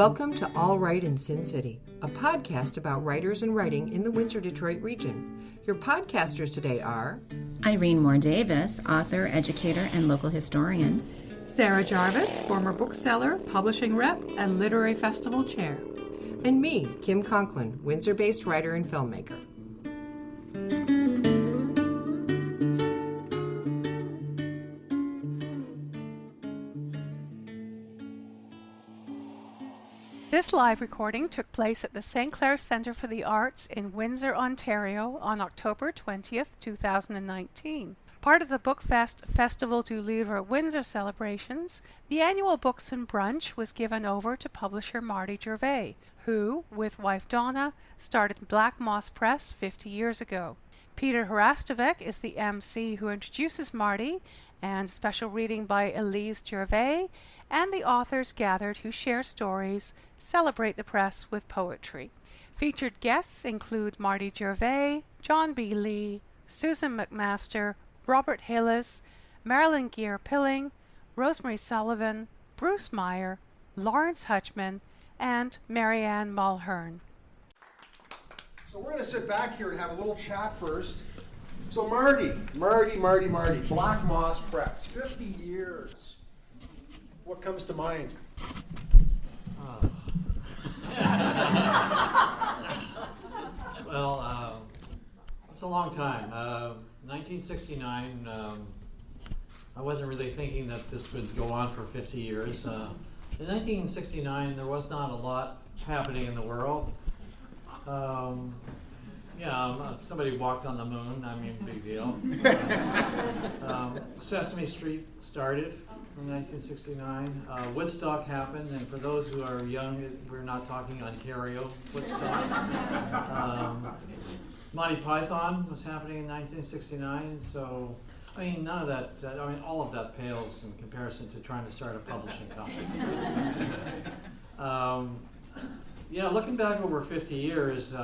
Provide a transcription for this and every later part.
Welcome to All Right in Sin City, a podcast about writers and writing in the Windsor-Detroit region. Your podcasters today are Irene Moore Davis, author, educator, and local historian. Sarah Jarvis, former bookseller, publishing rep, and literary festival chair. and me, Kim Conklin, Windsor-based writer and filmmaker. This live recording took place at the Clair Centre for the Arts in Windsor, Ontario on October 20th, 2019. Part of the BookFest Festival du Livre Windsor celebrations, the annual Books and Brunch was given over to publisher Marty Gervais, who, with wife Donna, started Black Moss Press 50 years ago. Peter Hrastovec is the emcee who introduces Marty, and special reading by Elise Gervais, and the authors gathered who share stories, celebrate the press with poetry. Featured guests include Marty Gervais, John B. Lee, Susan McMaster, Robert Hillis, Marilyn Pilling, Rosemary Sullivan, Bruce Meyer, Laurence Hutchman, and MaryAnn Mulhern. So we're going to sit back here and have a little chat first. So Marty, Black Moss Press, 50 years. What comes to mind? Well, it's a long time. 1969, I wasn't really thinking that this would go on for 50 years. In 1969, there was not a lot happening in the world. Somebody walked on the moon, I mean, big deal. Sesame Street started in 1969. Woodstock happened, and for those who are young, we're not talking Ontario, Woodstock. Monty Python was happening in 1969, so, I mean, none of that, all of that pales in comparison to trying to start a publishing company. Looking back over 50 years,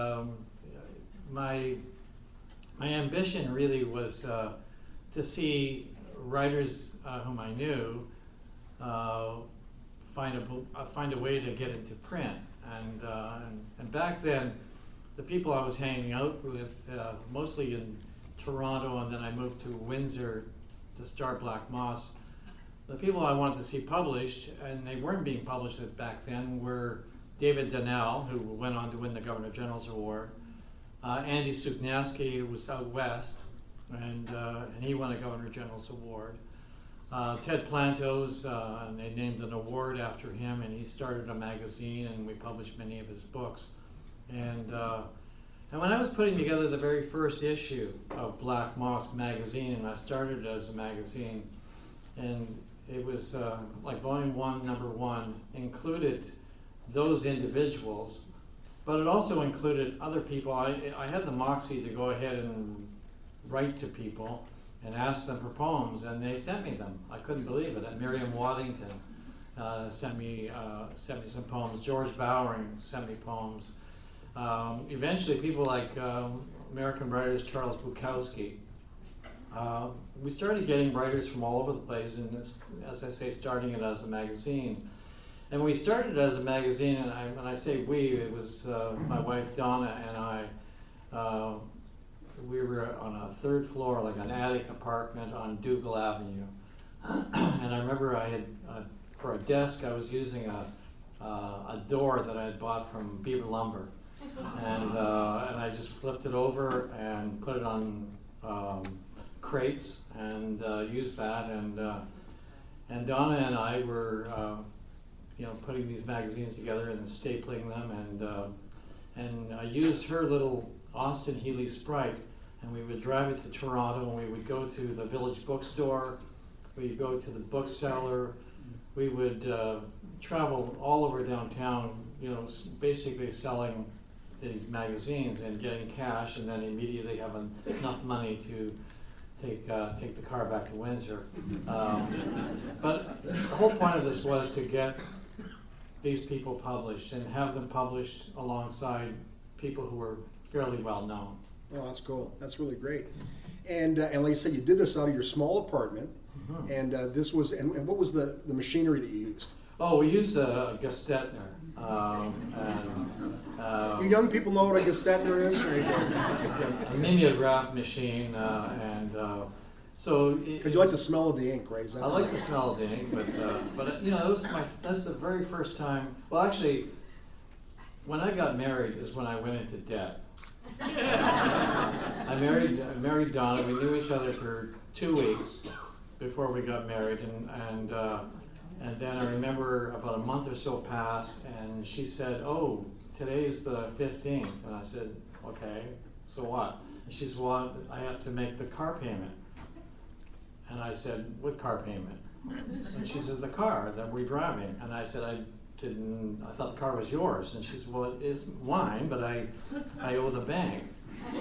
my ambition really was to see writers whom I knew find a way to get into print, and back then the people I was hanging out with, mostly in Toronto, and then I moved to Windsor to start Black Moss. The people I wanted to see published, and they weren't being published back then, were David Donnell, who went on to win the Governor General's Award, Andy Suknaski, who was out west, and he won a Governor General's Award. Ted Plantos, and they named an award after him, and he started a magazine, and we published many of his books. And when I was putting together the very first issue of Black Moss magazine, and I started it as a magazine, and it was like volume 1, number 1, included those individuals, but it also included other people. I had the moxie to go ahead and write to people and ask them for poems, and they sent me them. I couldn't believe it. And Miriam Waddington sent me some poems. George Bowering sent me poems. Eventually, people like American writers Charles Bukowski. We started getting writers from all over the place, and as I say, starting it as a magazine. And we started as a magazine, and when I say we, it was my wife Donna and I. We were on a third floor, like an attic apartment on Dougal Avenue. And I remember I had, for a desk, I was using a door that I had bought from Beaver Lumber. And I just flipped it over and put it on crates and used that. And Donna and I were putting these magazines together and stapling them, and I used her little Austin Healey Sprite, and we would drive it to Toronto, and we would go to the Village Bookstore, we'd go to the bookseller, we would travel all over downtown, basically selling these magazines and getting cash, and then immediately have enough money to take the car back to Windsor. But the whole point of this was to get these people published and have them published alongside people who were fairly well known. Oh, that's cool. That's really great. And like I said, you did this out of your small apartment. Mm-hmm. And this was, and what was the machinery that you used? Oh, we used a Gestetner. You young people know what a Gestetner is? A mimeograph machine, so. Because you like the smell of the ink, right? Is that I like the smell of the ink, but that's the very first time. Well, actually, when I got married is when I went into debt. I married Donna. We knew each other for 2 weeks before we got married, and then I remember about a month or so passed, and she said, "Oh, today's the 15th," and I said, "Okay, so what?" And she said, "Well, I have to make the car payment." And I said, "What car payment?" And she said, "The car that we're driving." And I said, I thought the car was yours. And she said, "Well, it is mine, but I owe the bank."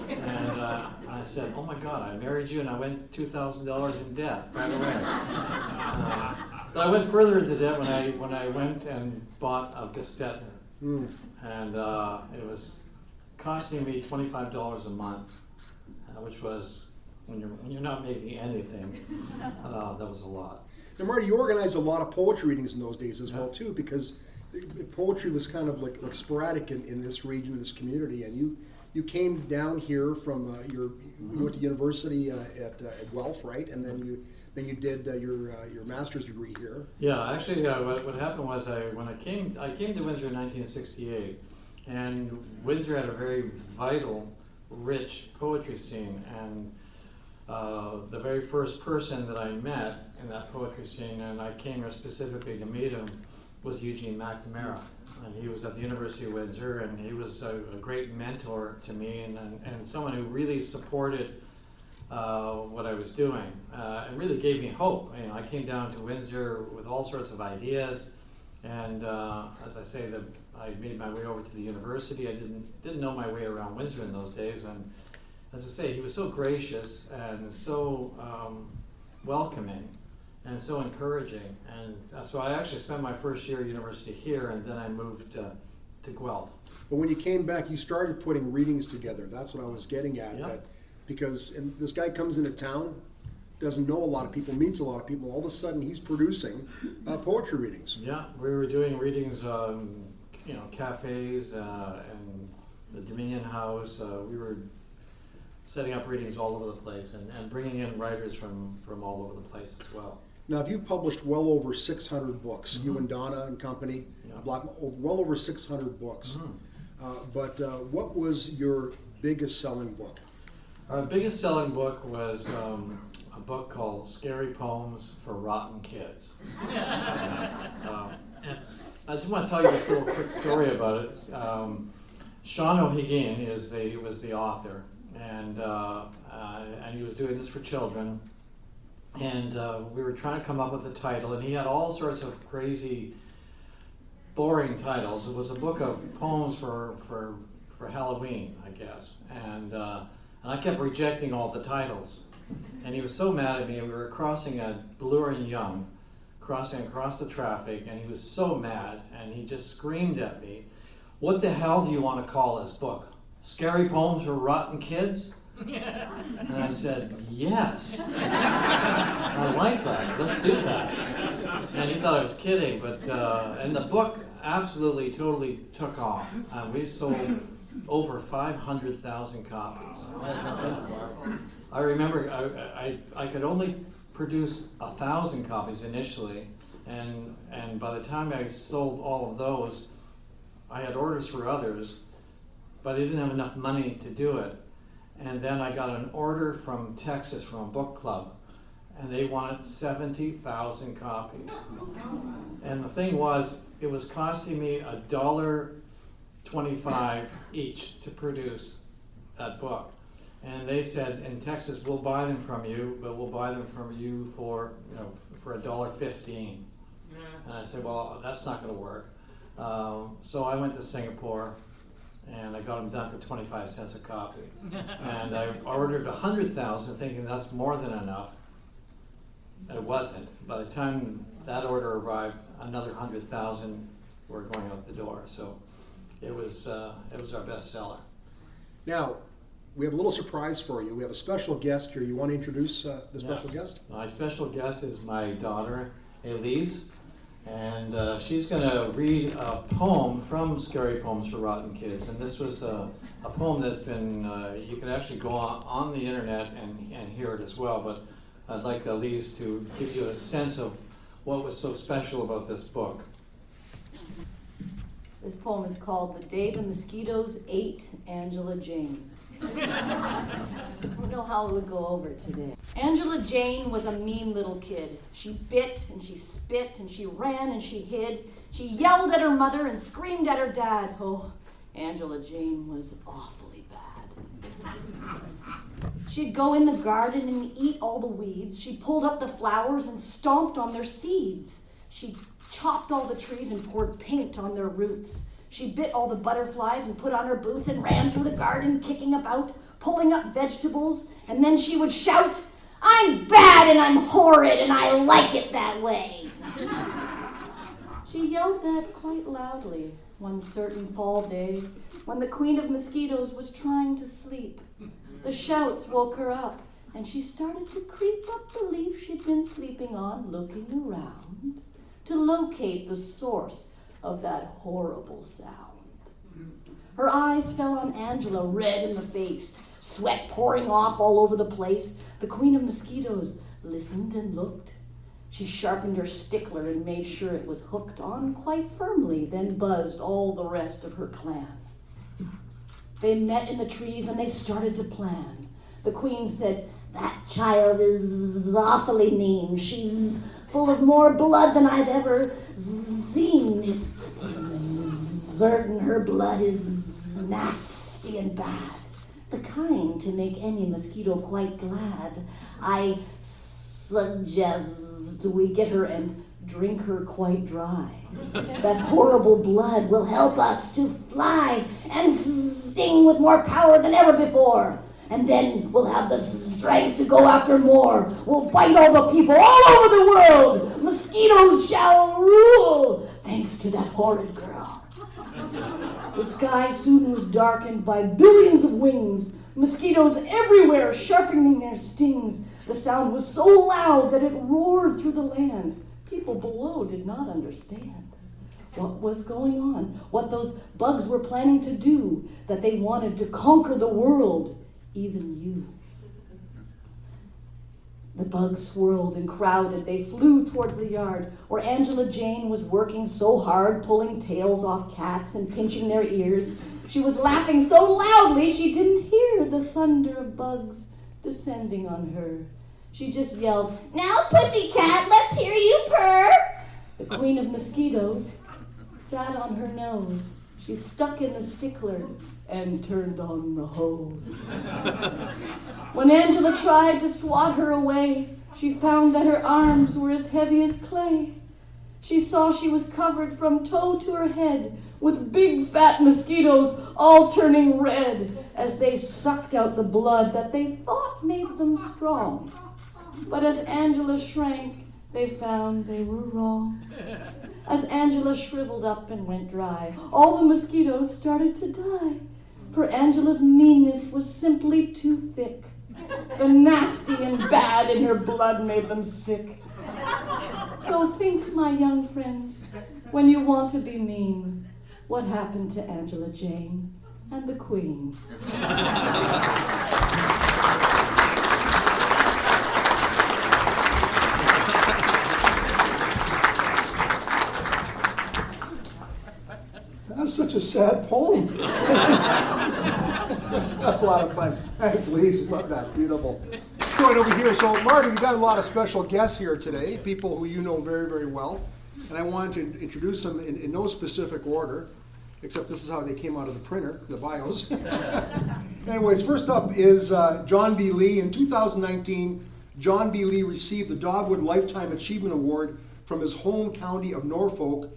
And I said, "Oh my God, I married you and I went $2,000 in debt right away." But I went further into debt when I went and bought a Gestetner. And it was costing me $25 a month, which was, when you're not making anything, that was a lot. Now, Marty, you organized a lot of poetry readings in those days as well, too, because poetry was kind of like sporadic in this region, in this community, and you came down here from you went to university at Guelph, right? And then you did your master's degree here. Yeah, actually, what happened was when I came to Windsor in 1968, and Windsor had a very vital, rich poetry scene, and the very first person that I met in that poetry scene, and I came here specifically to meet him, was Eugene McNamara. And he was at the University of Windsor, and he was a great mentor to me, and someone who really supported what I was doing, and really gave me hope. I came down to Windsor with all sorts of ideas, and as I say, I made my way over to the university. I didn't know my way around Windsor in those days, and as I say, he was so gracious and so welcoming and so encouraging. And so I actually spent my first year at university here, and then I moved to Guelph. But when you came back, you started putting readings together. That's what I was getting at. Yeah. Because this guy comes into town, doesn't know a lot of people, meets a lot of people, all of a sudden he's producing poetry readings. Yeah, we were doing readings, cafes and the Dominion House. We were setting up readings all over the place and bringing in writers from all over the place as well. Now, you've published well over 600 books, you and Donna and company, well over 600 books. But what was your biggest selling book? Our biggest selling book was a book called Scary Poems for Rotten Kids. And I just want to tell you this little quick story about it. Sean O'Higgin was the author, and he was doing this for children. And we were trying to come up with a title, and he had all sorts of crazy, boring titles. It was a book of poems for Halloween, I guess. And I kept rejecting all the titles. And he was so mad at me. We were crossing a Bloor and Yonge, crossing across the traffic, and he was so mad, and he just screamed at me, "What the hell do you want to call this book? Scary Poems for Rotten Kids?" And I said, "Yes, I like that. Let's do that." And he thought I was kidding, but and the book absolutely, totally took off. We sold over 500,000 copies. I remember I could only produce 1,000 copies initially, and by the time I sold all of those, I had orders for others, but I didn't have enough money to do it. And then I got an order from Texas, from a book club, and they wanted 70,000 copies. And the thing was, it was costing me $1.25 each to produce that book. And they said, in Texas, we'll buy them from you, but we'll buy them from you for $1.15. And I said, well, that's not going to work. So I went to Singapore, and I got them done for 25 cents a copy. And I ordered 100,000, thinking that's more than enough. It wasn't. By the time that order arrived, another 100,000 were going out the door. So it was our best seller. Now, we have a little surprise for you. We have a special guest here. You want to introduce the special guest? My special guest is my daughter, Elise. And she's going to read a poem from Scary Poems for Rotten Kids. And this was a poem that's been, you can actually go on the internet and hear it as well. But I'd like Elise to give you a sense of what was so special about this book. This poem is called The Day the Mosquitoes Ate Angela Jane. I don't know how it would go over today. Angela Jane was a mean little kid. She bit and she spit and she ran and she hid. She yelled at her mother and screamed at her dad. Oh, Angela Jane was awfully bad. She'd go in the garden and eat all the weeds. She pulled up the flowers and stomped on their seeds. She chopped all the trees and poured paint on their roots. She bit all the butterflies and put on her boots and ran through the garden, kicking about, pulling up vegetables, and then she would shout, "I'm bad and I'm horrid and I like it that way." She yelled that quite loudly one certain fall day when the Queen of Mosquitoes was trying to sleep. The shouts woke her up, and she started to creep up the leaf she'd been sleeping on, looking around to locate the source of that horrible sound. Her eyes fell on Angela, red in the face, sweat pouring off all over the place. The Queen of Mosquitoes listened and looked. She sharpened her stickler and made sure it was hooked on quite firmly, then buzzed all the rest of her clan. They met in the trees and they started to plan. The Queen said, "That child is awfully mean. She's full of more blood than I've ever seen. It's certain her blood is nasty and bad, the kind to make any mosquito quite glad. I suggest we get her and drink her quite dry. That horrible blood will help us to fly and sting with more power than ever before. And then we'll have the strength to go after more. We'll bite all the people all over the world. Mosquitoes shall rule, thanks to that horrid girl." The sky soon was darkened by billions of wings, mosquitoes everywhere sharpening their stings. The sound was so loud that it roared through the land. People below did not understand what was going on, what those bugs were planning to do, that they wanted to conquer the world, even you. The bugs swirled and crowded. They flew towards the yard where Angela Jane was working so hard, pulling tails off cats and pinching their ears. She was laughing so loudly she didn't hear the thunder of bugs descending on her. She just yelled, "Now, pussycat, let's hear you purr." The Queen of Mosquitoes sat on her nose. She stuck in the stickler and turned on the hose. When Angela tried to swat her away, she found that her arms were as heavy as clay. She saw she was covered from toe to her head with big fat mosquitoes all turning red as they sucked out the blood that they thought made them strong. But as Angela shrank, they found they were wrong. As Angela shriveled up and went dry, all the mosquitoes started to die. For Angela's meanness was simply too thick. The nasty and bad in her blood made them sick. So think, my young friends, when you want to be mean, what happened to Angela Jane and the Queen? That's such a sad poem. That's a lot of fun. Thanks, Lise. Love that. Beautiful. Going over here. So, Marty, we've got a lot of special guests here today, people who you know very, very well. And I wanted to introduce them in no specific order, except this is how they came out of the printer, the bios. Anyways, first up is John B. Lee. In 2019, John B. Lee received the Dogwood Lifetime Achievement Award from his home county of Norfolk,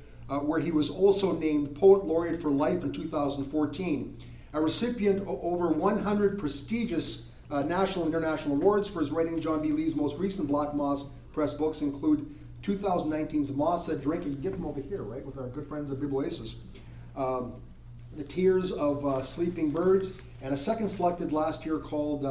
where he was also named Poet Laureate for Life in 2014. A recipient of over 100 prestigious national and international awards for his writing. John B. Lee's most recent Black Moss Press books include 2019's Moss That Drink, and you can get them over here, right, with our good friends at Bibliasis. The Tears of Sleeping Birds, and a second selected last year called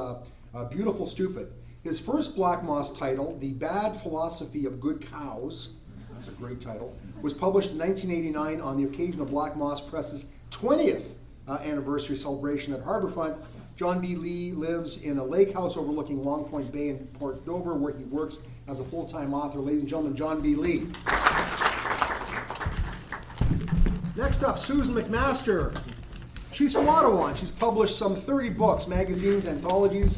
Beautiful Stupid. His first Black Moss title, The Bad Philosophy of Good Cows, that's a great title, was published in 1989 on the occasion of Black Moss Press's 20th anniversary celebration at Harbourfront. John B. Lee lives in a lake house overlooking Long Point Bay in Port Dover, where he works as a full-time author. Ladies and gentlemen, John B. Lee. Next up, Susan McMaster. She's from Ottawa, and she's published some 30 books, magazines, anthologies,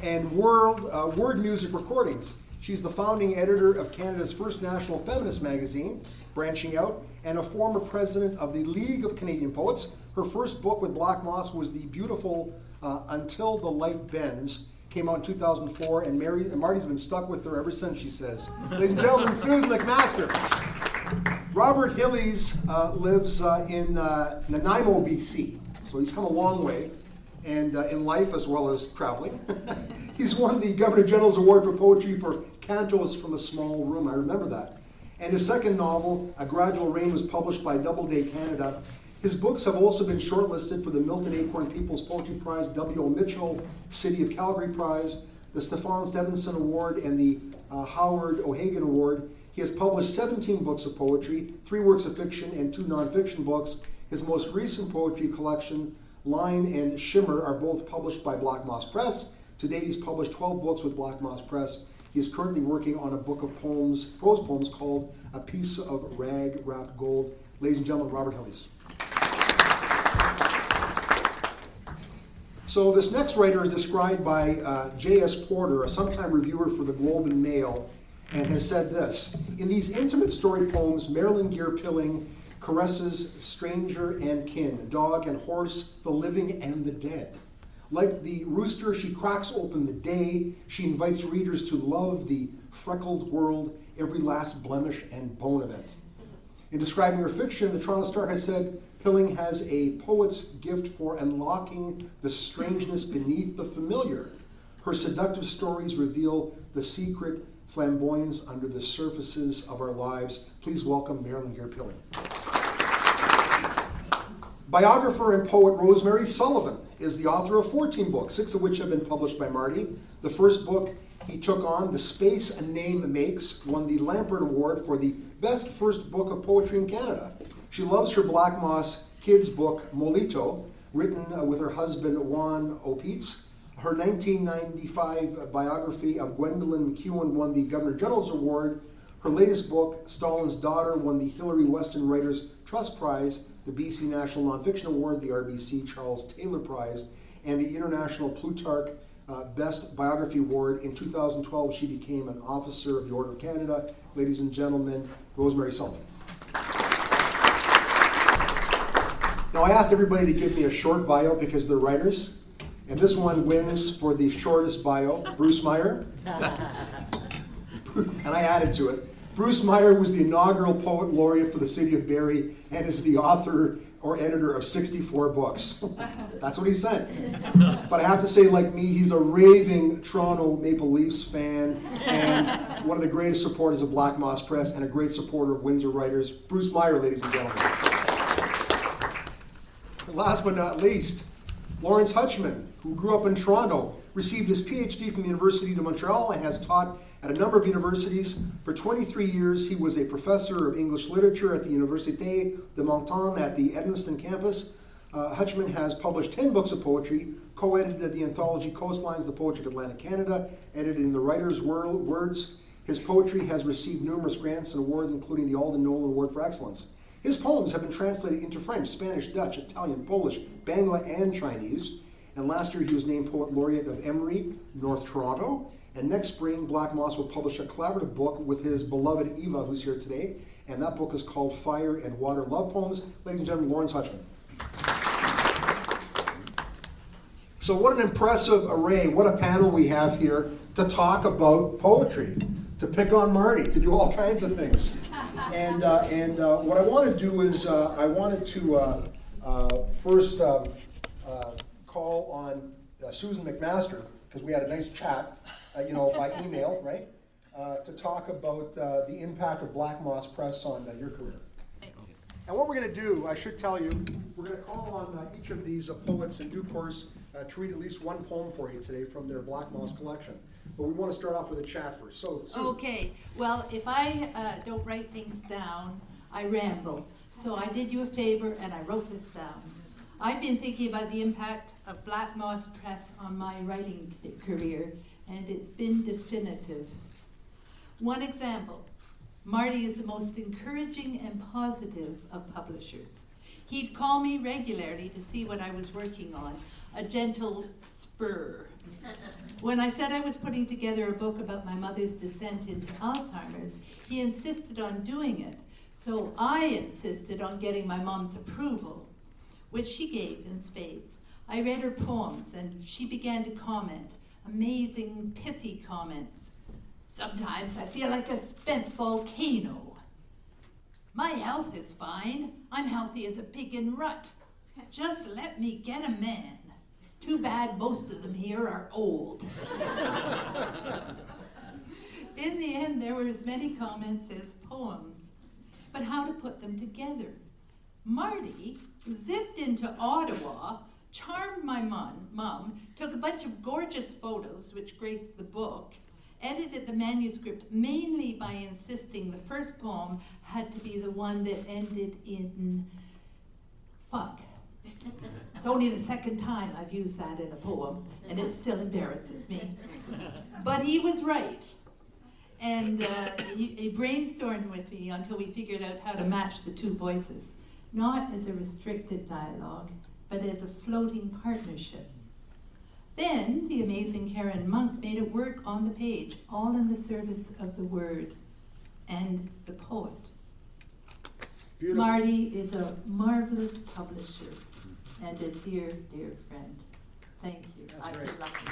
and word music recordings. She's the founding editor of Canada's first national feminist magazine, Branching Out, and a former president of the League of Canadian Poets. Her first book with Black Moss was the beautiful Until the Light Bends. Came out in 2004, and Marty's been stuck with her ever since, she says. Ladies and gentlemen, Susan McMaster. Robert Hillies lives in Nanaimo, BC. So he's come a long way, and in life as well as traveling. He's won the Governor General's Award for Poetry for Cantos from a Small Room. I remember that. And his second novel, A Gradual Rain, was published by Doubleday Canada. His books have also been shortlisted for the Milton Acorn People's Poetry Prize, W.O. Mitchell City of Calgary Prize, the Stefan Stevenson Award, and the Howard O'Hagan Award. He has published 17 books of poetry, 3 works of fiction, and 2 nonfiction books. His most recent poetry collection, Line and Shimmer, are both published by Black Moss Press. To date, he's published 12 books with Black Moss Press. He is currently working on a book of poems, prose poems, called A Piece of Rag-Wrapped Gold. Ladies and gentlemen, Robert Hillies. So this next writer is described by J.S. Porter, a sometime reviewer for the Globe and Mail, and has said this: in these intimate story poems, Marilyn Gear-Pilling caresses stranger and kin, dog and horse, the living and the dead. Like the rooster, she cracks open the day. She invites readers to love the freckled world, every last blemish and bone of it. In describing her fiction, the Toronto Star has said, Pilling has a poet's gift for unlocking the strangeness beneath the familiar. Her seductive stories reveal the secret flamboyance under the surfaces of our lives. Please welcome Marilyn Gear-Pilling. Biographer and poet Rosemary Sullivan is the author of 14 books, 6 of which have been published by Marty. The first book he took on, The Space a Name Makes, won the Lampert Award for the best first book of poetry in Canada. She loves her Black Moss kids book, Molito, written with her husband Juan Opitz. Her 1995 biography of Gwendolyn McEwen won the Governor General's Award. Her latest book, Stalin's Daughter, won the Hillary Weston Writers Trust Prize, the BC National Nonfiction Award, the RBC Charles Taylor Prize, and the International Plutarch Best Biography Award. In 2012, she became an officer of the Order of Canada. Ladies and gentlemen, Rosemary Sullivan. Now, I asked everybody to give me a short bio because they're writers, and this one wins for the shortest bio, Bruce Meyer. And I added to it. Bruce Meyer was the inaugural poet laureate for the city of Barrie and is the author or editor of 64 books. That's what he said. But I have to say, like me, he's a raving Toronto Maple Leafs fan and one of the greatest supporters of Black Moss Press and a great supporter of Windsor writers. Bruce Meyer, ladies and gentlemen. And last but not least, Laurence Hutchman, who grew up in Toronto, received his PhD from the University of Montreal and has taught at a number of universities. For 23 years, he was a professor of English literature at the Université de Moncton at the Edmundston campus. Hutchman has published 10 books of poetry, co-edited the anthology Coastlines, the Poetry of Atlantic Canada, edited in the Writer's Words. His poetry has received numerous grants and awards, including the Alden Nolan Award for Excellence. His poems have been translated into French, Spanish, Dutch, Italian, Polish, Bangla, and Chinese. And last year he was named Poet Laureate of Emery, North Toronto. And next spring, Black Moss will publish a collaborative book with his beloved Eva, who's here today. And that book is called Fire and Water Love Poems. Ladies and gentlemen, Laurence Hutchman. So what an impressive array, what a panel we have here to talk about poetry, to pick on Marty, to do all kinds of things. And what I want to do is I wanted to first call on Susan McMaster, because we had a nice chat, by email, right? To talk about the impact of Black Moss Press on your career. And what we're going to do, I should tell you, we're going to call on each of these poets in due course to read at least one poem for you today from their Black Moss collection. But we want to start off with a chat first. So, Susan. Okay, well, if I don't write things down, I ramble. So I did you a favor and I wrote this down. I've been thinking about the impact of Black Moss Press on my writing career, and it's been definitive. One example, Marty is the most encouraging and positive of publishers. He'd call me regularly to see what I was working on, a gentle spur. When I said I was putting together a book about my mother's descent into Alzheimer's, he insisted on doing it. So I insisted on getting my mom's approval, which she gave in spades. I read her poems and she began to comment, amazing, pithy comments. Sometimes I feel like a spent volcano. My health is fine. I'm healthy as a pig in rut. Just let me get a man. Too bad most of them here are old. In the end, there were as many comments as poems. But how to put them together? Marty zipped into Ottawa, charmed my mum, took a bunch of gorgeous photos which graced the book, edited the manuscript mainly by insisting the first poem had to be the one that ended in fuck. It's only the second time I've used that in a poem, and it still embarrasses me. But he was right. And he brainstormed with me until we figured out how to match the two voices, not as a restricted dialogue, but as a floating partnership. Then the amazing Karen Monk made it work on the page, all in the service of the word and the poet. Beautiful. Marty is a marvelous publisher and a dear, dear friend. Thank you. I feel lucky.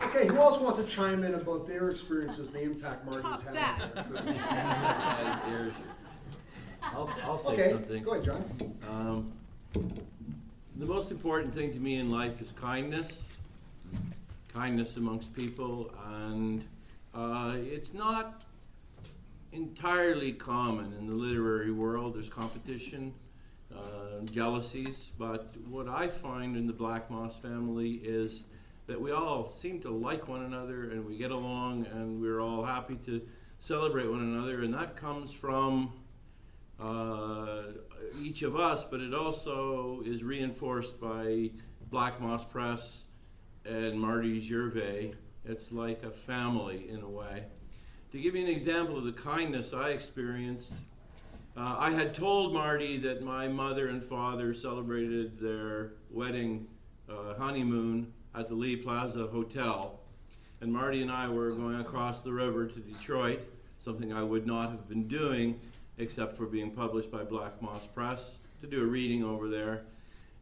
Okay, who else wants to chime in about their experiences, the impact Marty's had on their careers? I'll say Okay, something. go ahead, John. The most important thing to me in life is kindness amongst people, and it's not entirely common in the literary world. There's competition, jealousies, but what I find in the Black Moss family is that we all seem to like one another and we get along and we're all happy to celebrate one another, and that comes from each of us, but it also is reinforced by Black Moss Press and Marty Gervais. It's like a family in a way. To give you an example of the kindness I experienced, I had told Marty that my mother and father celebrated their wedding honeymoon at the Lee Plaza Hotel, and Marty and I were going across the river to Detroit, something I would not have been doing except for being published by Black Moss Press, to do a reading over there.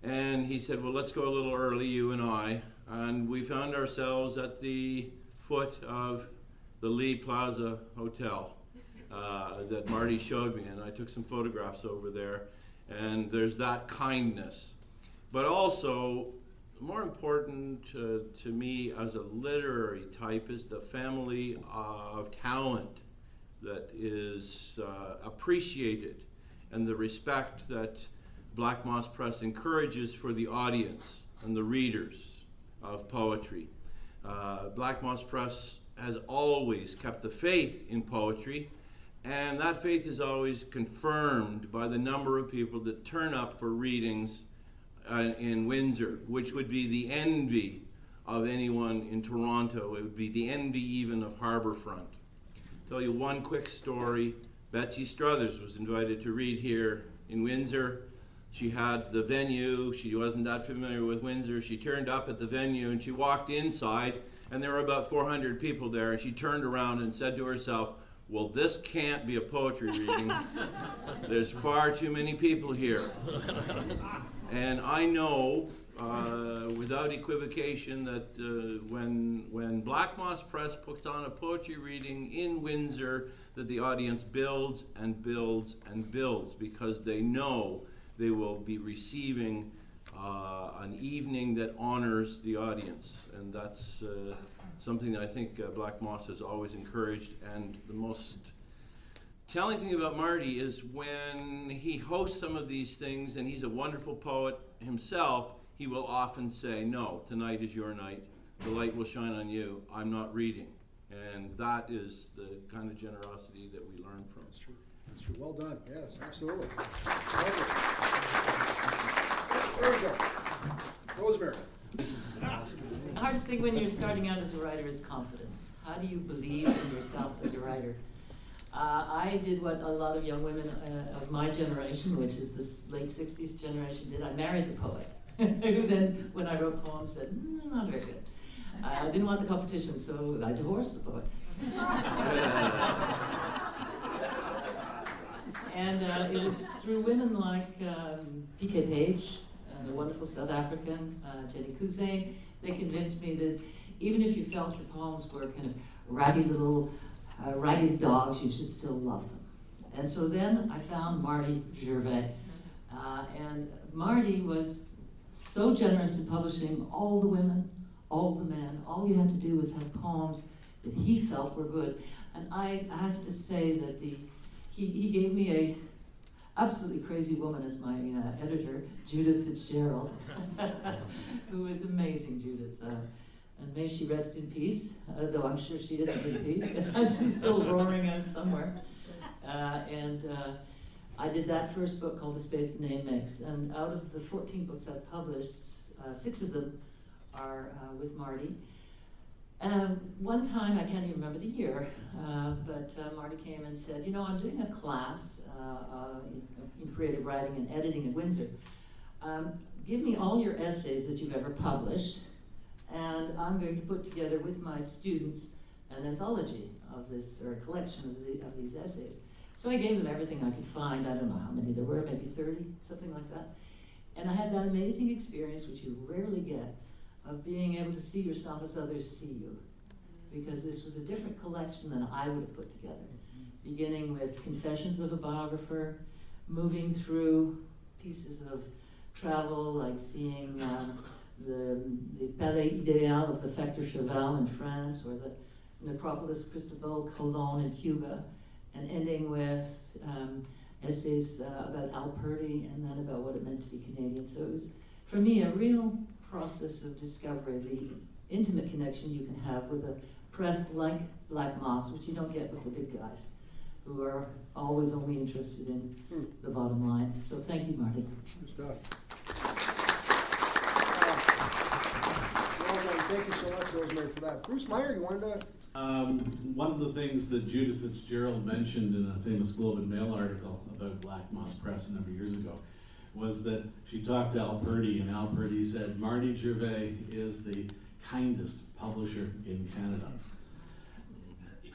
And he said, well, let's go a little early, you and I. And we found ourselves at the foot of the Lee Plaza Hotel that Marty showed me, and I took some photographs over there. And there's that kindness. But also, more important to me as a literary type is the family of talent that is appreciated, and the respect that Black Moss Press encourages for the audience and the readers of poetry. Black Moss Press has always kept the faith in poetry, and that faith is always confirmed by the number of people that turn up for readings in Windsor, which would be the envy of anyone in Toronto. It would be the envy even of Harbourfront. Tell you one quick story. Betsy Struthers was invited to read here in Windsor. She had the venue. She wasn't that familiar with Windsor. She turned up at the venue and she walked inside, and there were about 400 people there, and she turned around and said to herself, well, this can't be a poetry reading. There's far too many people here. And I know without equivocation that when Black Moss Press puts on a poetry reading in Windsor, that the audience builds and builds and builds, because they know they will be receiving an evening that honors the audience. And that's something that I think Black Moss has always encouraged. And the most telling thing about Marty is when he hosts some of these things, and he's a wonderful poet himself, he will often say, no, tonight is your night. The light will shine on you. I'm not reading. And that is the kind of generosity that we learn from. That's true. That's true. Well done. Yes, absolutely. There we go. Rosemary. The hardest thing when you're starting out as a writer is confidence. How do you believe in yourself as a writer? I did what a lot of young women of my generation, which is this late 60s generation, did. I married the poet, who then, when I wrote poems, said, not very good. I didn't want the competition, so I divorced the poet. And it was through women like P.K. Page, the wonderful South African, Jenny Kuzane. They convinced me that even if you felt your poems were kind of ragged little ragged dogs, you should still love them. And so then I found Marty Gervais. And Marty was so generous in publishing all the women, all the men. All you had to do was have poems that he felt were good. And I have to say that he gave me a absolutely crazy woman as my editor, Judith Fitzgerald, who is amazing, Judith. And may she rest in peace, though I'm sure she isn't in peace. She's still roaring out somewhere. I did that first book called The Space the Name Makes. And out of the 14 books I've published, 6 of them are with Marty. One time, I can't even remember the year, but Marty came and said, you know, I'm doing a class in creative writing and editing at Windsor. Give me all your essays that you've ever published, and I'm going to put together with my students an anthology of this, or a collection of these essays. So I gave them everything I could find. I don't know how many there were, maybe 30, something like that. And I had that amazing experience, which you rarely get, of being able to see yourself as others see you. Because this was a different collection than I would have put together. Beginning with Confessions of a Biographer, moving through pieces of travel, like seeing the Palais Idéal of the Factor Cheval in France, or the Necropolis Cristobal Colon in Cuba, and ending with essays about Alperti, and then about what it meant to be Canadian. So it was, for me, a real process of discovery, the intimate connection you can have with a press like Black Moss, which you don't get with the big guys, who are always only interested in the bottom line. So thank you, Marty. Good stuff. Well done. Thank you so much, Rosemary, for that. Bruce Meyer, you wanted to... One of the things that Judith Fitzgerald mentioned in a famous Globe and Mail article about Black Moss Press a number of years ago was that she talked to Alperti, and Alperti said, Marty Gervais is the kindest publisher in Canada.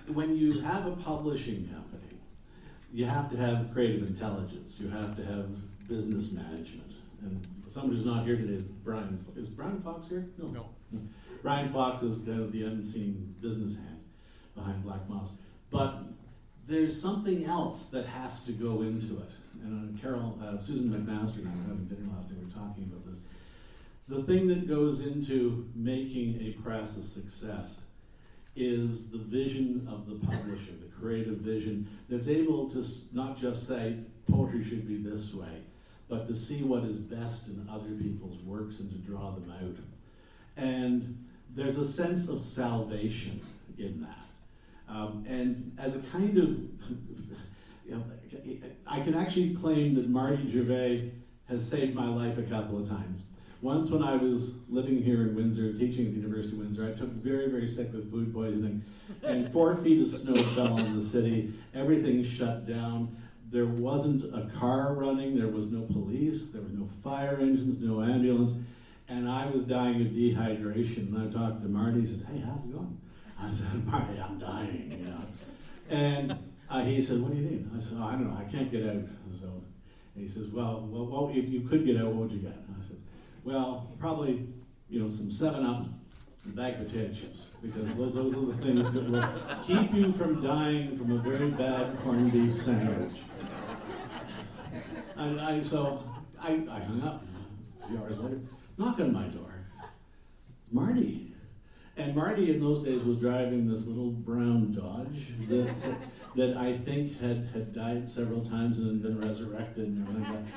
When you have a publishing company, you have to have creative intelligence, you have to have business management. And somebody who's not here today is Brian. Is Brian Fox here? No. Brian Fox is kind of the unseen business hand behind Black Moss. But there's something else that has to go into it. And Susan McMaster and I were having dinner last night, we were talking about this. The thing that goes into making a press a success is the vision of the publisher, the creative vision that's able to not just say poetry should be this way, but to see what is best in other people's works and to draw them out. And there's a sense of salvation in that. And as a kind of, I can actually claim that Marty Gervais has saved my life a couple of times. Once when I was living here in Windsor, teaching at the University of Windsor, I took very, very sick with food poisoning, and 4 feet of snow fell on the city, everything shut down. There wasn't a car running, there was no police, there were no fire engines, no ambulance, and I was dying of dehydration. And I talked to Marty, he says, hey, how's it going? I said, Marty, I'm dying, you know. And he said, what do you need? I said, oh, I don't know, I can't get out. So he says, well, if you could get out, what would you get? I said, well, probably, some 7-Up and a bag of potato chips, because those are the things that will keep you from dying from a very bad corned beef sandwich. And so I hung up. A few hours later, knock on my door. It's Marty. And Marty in those days was driving this little brown Dodge that I think had died several times and been resurrected and everything like that.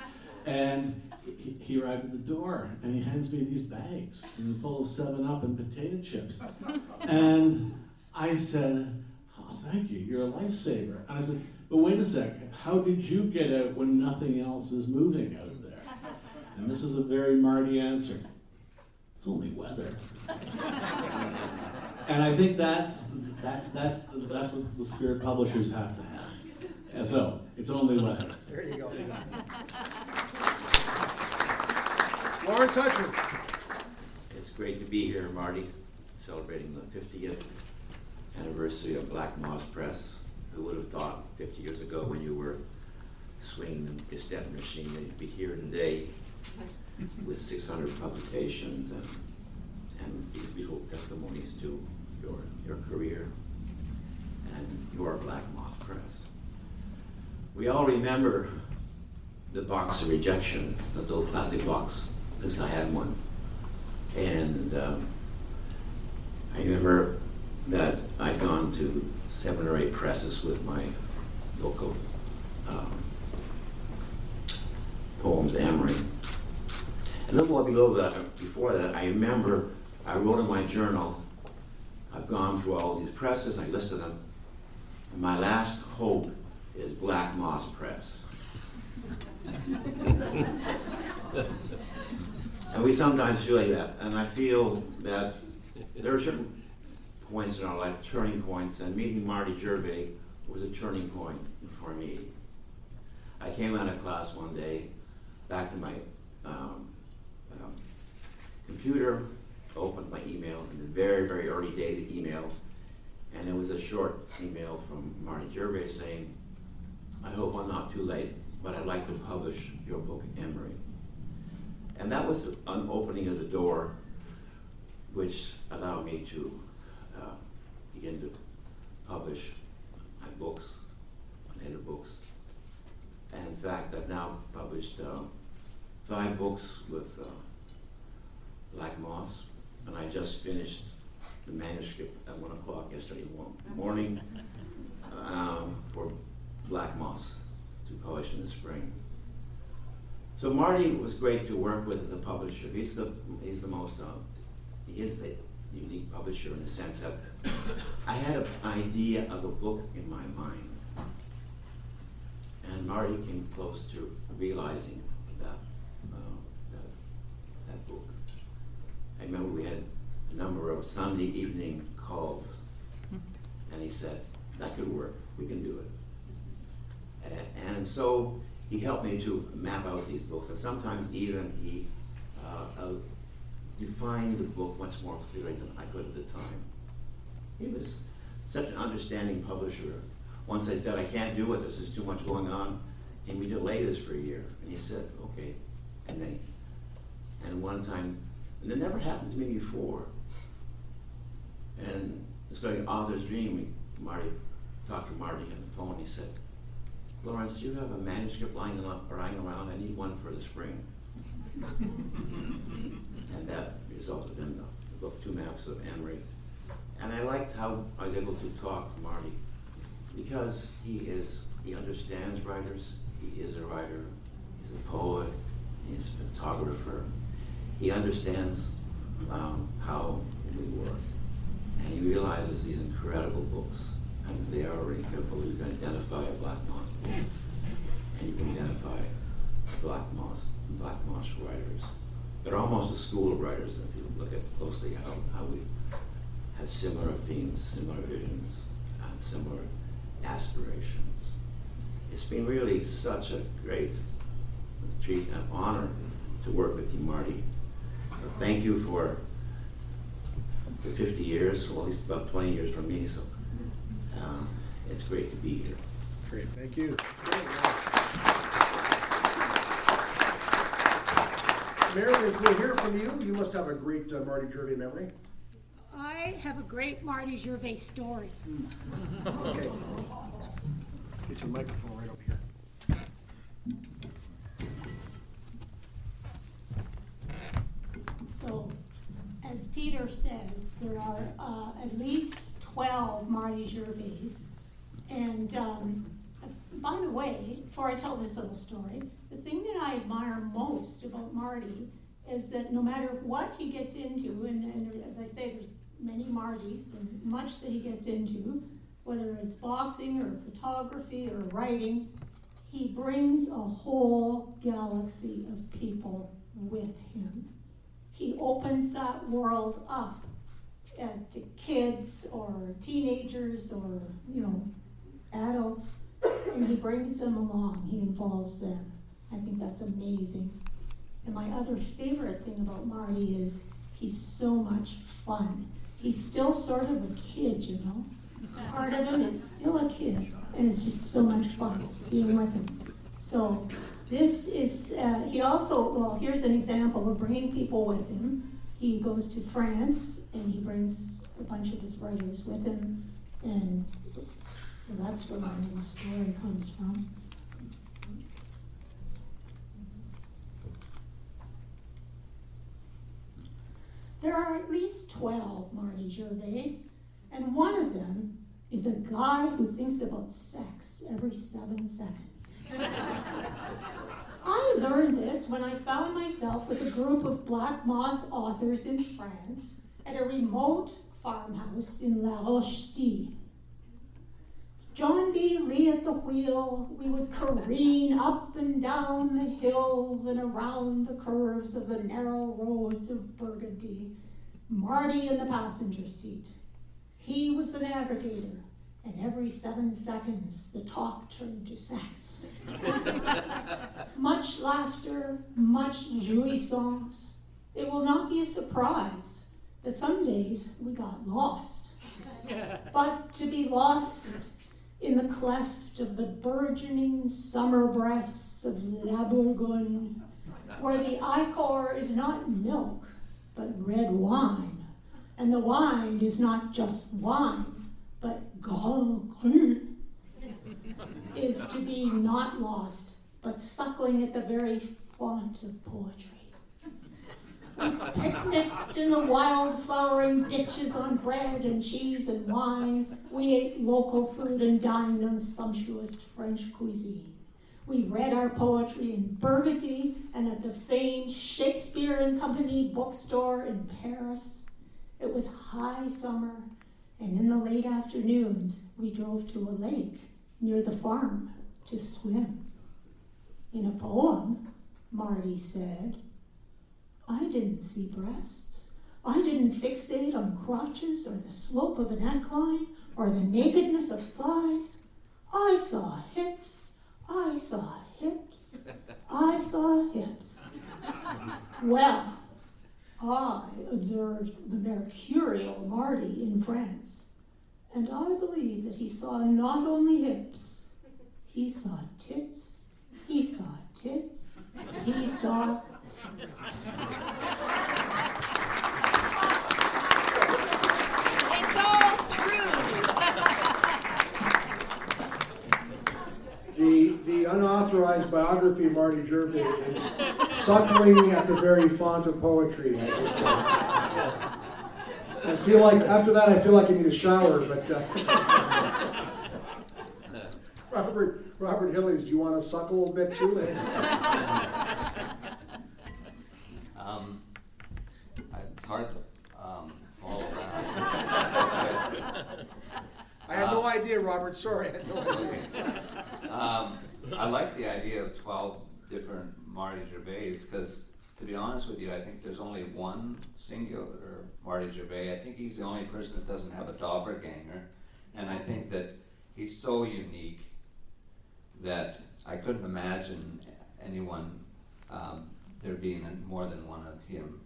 And he arrived at the door and he hands me these bags full of 7-Up and potato chips. And I said, "Oh, thank you, you're a lifesaver." And I said, "But wait a sec, how did you get out when nothing else is moving out there?" And this is a very Marty answer. "It's only weather." And I think that's what the Spirit publishers have to have. And so, it's only weather. There you go. Laurence Hutchman. It's great to be here, Marty, celebrating the 50th anniversary of Black Moss Press. Who would have thought 50 years ago when you were swinging the cassette machine that you'd be here today with 600 publications and these beautiful testimonies to your career and your Black Moss Press. We all remember the box of rejection, the little plastic box. At least I had one. And I remember that I'd gone to 7 or 8 presses with my local poems, Emery. And a little while below that, before that, I remember I wrote in my journal, I've gone through all these presses, I listed them, and my last hope is Black Moss Press. And we sometimes feel like that, and I feel that there are certain points in our life, turning points, and meeting Marty Gervais was a turning point for me. I came out of class one day, back to my computer, opened my email in the very, very early days of email, and it was a short email from Marty Gervais saying, "I hope I'm not too late, but I'd like to publish your book, Emery." And that was an opening of the door which allowed me to begin to publish my books, my later books. And in fact, I've now published 5 books with Black Moss, and I just finished the manuscript at 1 o'clock yesterday morning for Black Moss to publish in the spring. So Marty was great to work with as a publisher. He is the unique publisher in the sense that I had an idea of a book in my mind, and Marty came close to realizing that book. I remember we had a number of Sunday evening calls, and he said, "That could work, we can do it." And so he helped me to map out these books, and sometimes even he defined the book much more clearly than I could at the time. He was such an understanding publisher. Once I said, "I can't do it, this is too much going on, can we delay this for a year?" And he said, "Okay." And one time, and it never happened to me before, and starting Author's Dream, Marty talked to Marty on the phone, he said, "Laurence, do you have a manuscript lying around? I need one for the spring." And that resulted in the book, 2 Maps of Emery. And I liked how I was able to talk to Marty, because he understands writers, he is a writer, he's a poet, he's a photographer. He understands how we work, and he realizes these incredible books, and they are incredible. You can identify a Black Moss book, and you can identify Black Moss writers. They're almost a school of writers if you look at closely how we have similar themes, similar visions, and similar aspirations. It's been really such a great treat and honor to work with you, Marty. Thank you for the 50 years, well, at least about 20 years for me, so it's great to be here. Great, thank you. Marilyn, can we hear from you? You must have a great Marty Gervais memory. I have a great Marty Gervais story. Okay. Get your microphone right over here. So, as Peter says, there are at least 12 Marty Gervais, And by the way, before I tell this little story, the thing that I admire most about Marty is that no matter what he gets into, and as I say, there's many Martys and much that he gets into, whether it's boxing or photography or writing, he brings a whole galaxy of people with him. He opens that world up to kids or teenagers or, adults, and he brings them along, he involves them. I think that's amazing. And my other favorite thing about Marty is he's so much fun. He's still sort of a kid, Part of him is still a kid, and it's just so much fun being with him. So this is, he also, here's an example of bringing people with him. He goes to France, and he brings a bunch of his writers with him, and so that's where my little story comes from. There are at least 12 Marty Gervais, and one of them is a guy who thinks about sex every 7 seconds. I learned this when I found myself with a group of Black Moss authors in France at a remote farmhouse in La Roche-Dee. John B. Lee at the wheel, we would careen up and down the hills and around the curves of the narrow roads of Burgundy. Marty in the passenger seat. He was the navigator, and every 7 seconds the talk turned to sex. Much laughter, much jouissance. It will not be a surprise that some days we got lost. But to be lost in the cleft of the burgeoning summer breasts of La Bourgogne, where the ichor is not milk, but red wine, and the wine is not just wine, but Grand Cru, is to be not lost, but suckling at the very font of poetry. We picnicked in the wild flowering ditches on bread and cheese and wine. We ate local food and dined on sumptuous French cuisine. We read our poetry in Burgundy and at the famed Shakespeare and Company bookstore in Paris. It was high summer, and in the late afternoons, we drove to a lake near the farm to swim. In a poem, Marty said, I didn't see breasts. I didn't fixate on crotches or the slope of an incline or the nakedness of thighs. I saw hips. I saw hips. I saw hips. Well, I observed the mercurial Marty in France, and I believe that he saw not only hips, he saw tits, he saw tits, he saw tits. It's all true. The unauthorized biography of Marty Gervais is suckling at the very font of poetry. I feel like, after that, I feel like I need a shower, but Robert Hillies, do you want to suckle a bit too? It's hard to follow that. I had no idea, Robert. Sorry, I had no idea. I like the idea of 12 different Marty Gervais because, to be honest with you, I think there's only one singular Marty Gervais. I think he's the only person that doesn't have a doppelganger, and I think that he's so unique that I couldn't imagine anyone there being more than one of him.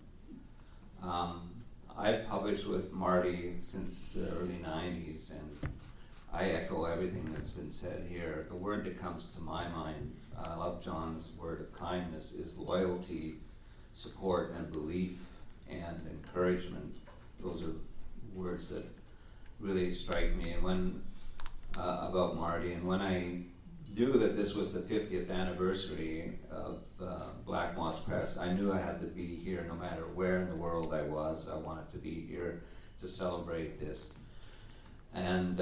I've published with Marty since the early 90s, and I echo everything that's been said here. The word that comes to my mind, I love John's word of kindness, is loyalty, support, and belief, and encouragement. Those are words that really strike me. And when about Marty, and when I knew that this was the 50th anniversary of Black Moss Press, I knew I had to be here no matter where in the world I was. I wanted to be here to celebrate this. And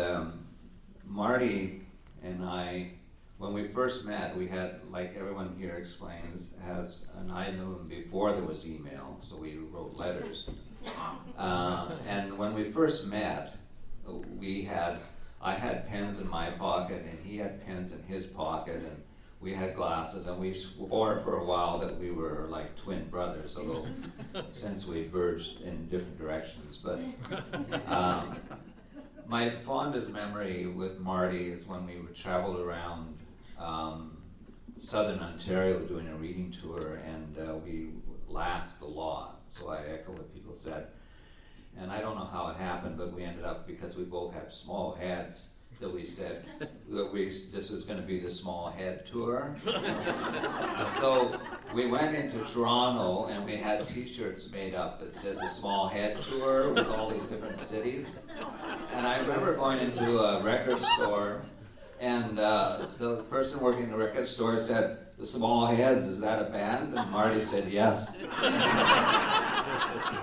Marty and I, when we first met, we had, like everyone here explains, and I knew him before there was email, so we wrote letters. And when we first met, I had pens in my pocket and he had pens in his pocket, and we had glasses, and we swore for a while that we were like twin brothers, although since we verged in different directions. But my fondest memory with Marty is when we traveled around southern Ontario doing a reading tour, and we laughed a lot, so I echo what people said. And I don't know how it happened, but we ended up, because we both have small heads, that we said that this was going to be the small head tour. So we went into Toronto and we had t-shirts made up that said the small head tour with all these different cities. And I remember going into a record store, and the person working in the record store said, "The Small Heads, is that a band?" And Marty said yes.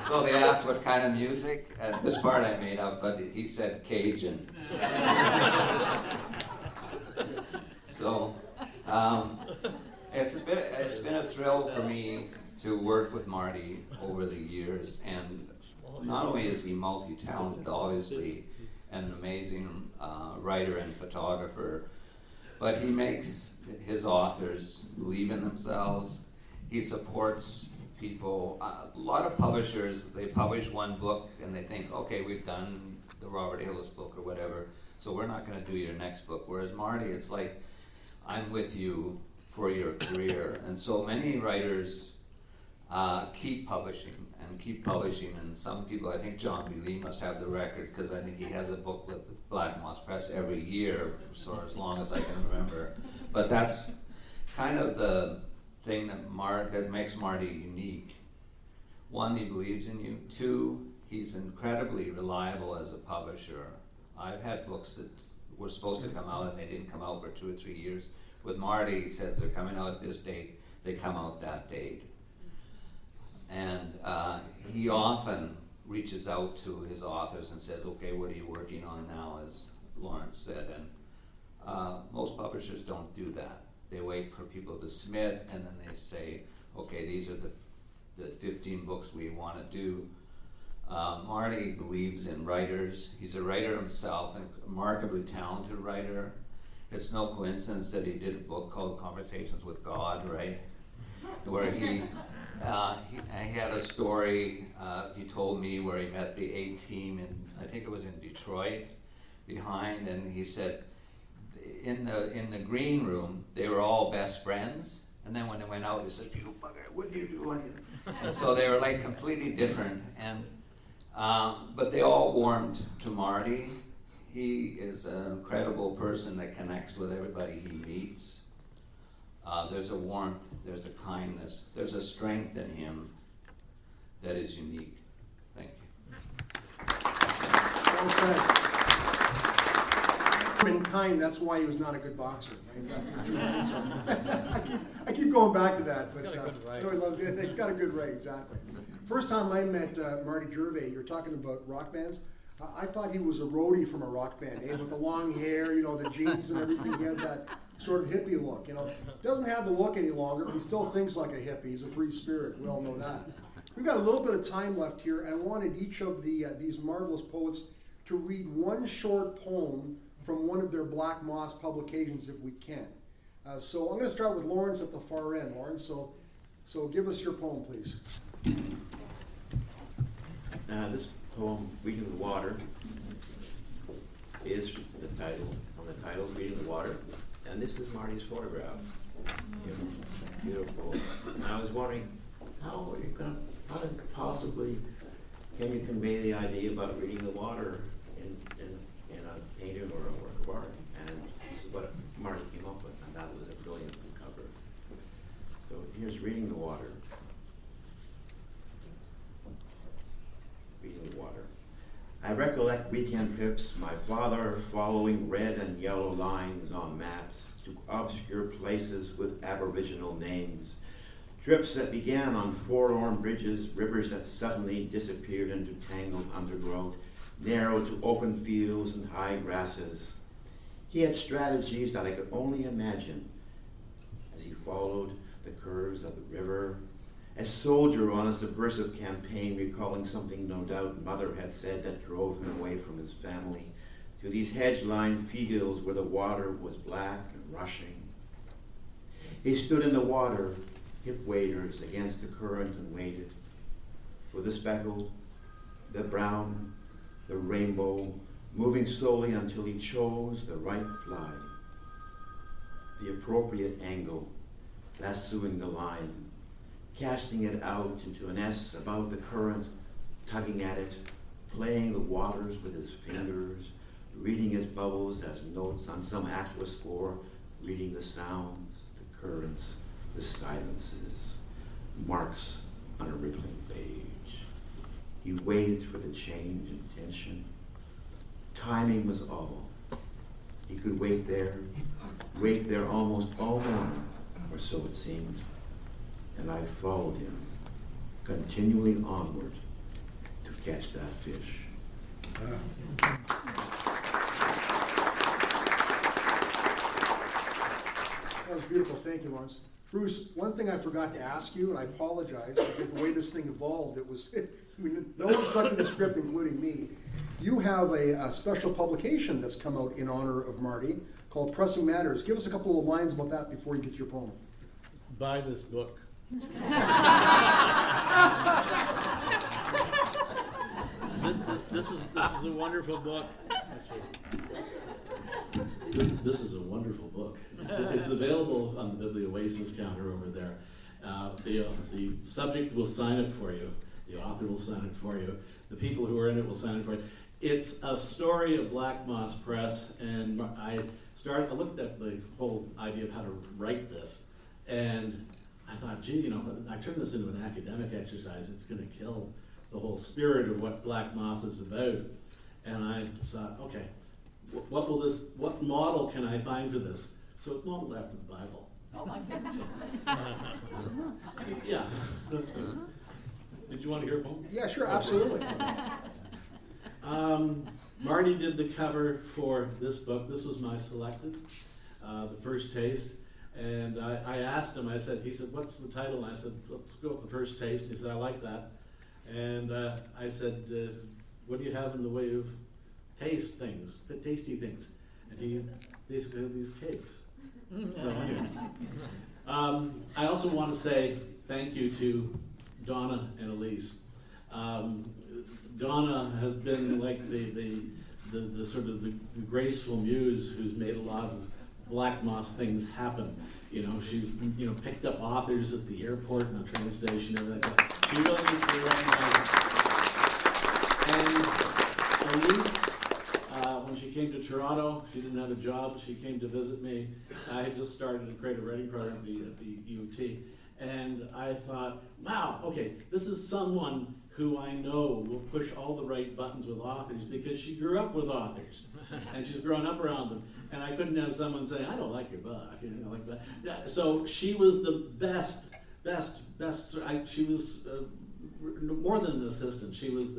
So they asked what kind of music, and this part I made up, but he said Cajun. So it's been a thrill for me to work with Marty over the years, and not only is he multi-talented, obviously, and an amazing writer and photographer, but he makes his authors believe in themselves. He supports people. A lot of publishers, they publish one book and they think, okay, we've done the Robert Hillis book or whatever, so we're not going to do your next book. Whereas Marty, it's like, I'm with you for your career. And so many writers keep publishing, and some people, I think John B. Lee must have the record, because I think he has a book with Black Moss Press every year, for as long as I can remember. But that's kind of the thing that makes Marty unique. One, he believes in you. Two, he's incredibly reliable as a publisher. I've had books that were supposed to come out and they didn't come out for 2 or 3 years. With Marty, he says they're coming out this date, they come out that date. And he often reaches out to his authors and says, okay, what are you working on now, as Laurence said. And most publishers don't do that. They wait for people to submit, and then they say, okay, these are the 15 books we want to do. Marty believes in writers. He's a writer himself, and a remarkably talented writer. It's no coincidence that he did a book called Conversations with God, right? Where he had a story he told me where he met the A-team in, I think it was in Detroit, behind, and he said in the green room they were all best friends, and then when they went out he said, "You bugger, what do you do?" And so they were like completely different, and but they all warmed to Marty. He is an incredible person that connects with everybody he meets. There's a warmth, there's a kindness, there's a strength in him that is unique. Thank you. Well said. And kind, that's why he was not a good boxer. I keep going back to that, but he got a good right, exactly. First time I met Marty Gervais, you're talking about rock bands. I thought he was a roadie from a rock band, with the long hair, the jeans and everything. He had that sort of hippie look, Doesn't have the look any longer, but he still thinks like a hippie. He's a free spirit. We all know that. We've got a little bit of time left here, and I wanted each of these marvelous poets to read one short poem from one of their Black Moss publications, if we can. So I'm going to start with Laurence at the far end. Laurence, so give us your poem, please. This poem, Reading the Water, is the title. On the title, Reading the Water, and this is Marty's photograph. Beautiful. And I was wondering, how possibly can you convey the idea about reading the water in a painting or a work of art? And this is what Marty came up with, and that was a brilliant cover. So here's Reading the Water. Reading the Water. I recollect weekend trips, my father following red and yellow lines on maps to obscure places with aboriginal names. Trips that began on forlorn bridges, rivers that suddenly disappeared into tangled undergrowth, narrow to open fields and high grasses. He had strategies that I could only imagine as he followed the curves of the river, a soldier on a subversive campaign, recalling something no doubt mother had said that drove him away from his family to these hedge-lined fields where the water was black and rushing. He stood in the water, hip waders against the current, and waited for the speckled, the brown, the rainbow, moving slowly until he chose the right fly, the appropriate angle, lassoing the line, casting it out into an S above the current, tugging at it, playing the waters with his fingers, reading its bubbles as notes on some aqua score, reading the sounds, the currents, the silences, marks on a rippling page. He waited for the change in tension. Timing was all. He could wait there almost all morning, or so it seemed, and I followed him, continually onward to catch that fish. That was beautiful. Thank you, Laurence. Bruce, one thing I forgot to ask you, and I apologize, because the way this thing evolved, it was, no one stuck to the script, including me. You have a special publication that's come out in honor of Marty called Pressing Matters. Give us a couple of lines about that before you get to your poem. Buy this book. This is a wonderful book. This is a wonderful book. It's available on the Biblioasis counter over there. The subject will sign it for you. The author will sign it for you. The people who are in it will sign it for you. It's a story of Black Moss Press, and I looked at the whole idea of how to write this, and I thought, gee, if I turn this into an academic exercise, it's going to kill the whole spirit of what Black Moss is about. And I thought, okay, what model can I find for this? So it's modeled after the Bible. Oh my goodness. Yeah. Did you want to hear a poem? Yeah, sure, absolutely. Marty did the cover for this book. This was my selected, The First Taste. And I asked him, he said, what's the title? And I said, let's go with The First Taste. He said, I like that. And I said, what do you have in the way of tasty things? And he basically had these cakes. So anyway. I also want to say thank you to Donna and Elise. Donna has been like the sort of the graceful muse who's made a lot of Black Moss things happen. She's picked up authors at the airport and the train station and everything. She really needs to recognize. And Elise, when she came to Toronto, she didn't have a job. She came to visit me. I had just started a creative writing program at the UT, and I thought, wow, okay, this is someone who I know will push all the right buttons with authors because she grew up with authors and she's grown up around them. And I couldn't have someone say, I don't like your book, like that. Yeah, so she was the best. She was more than an assistant. She was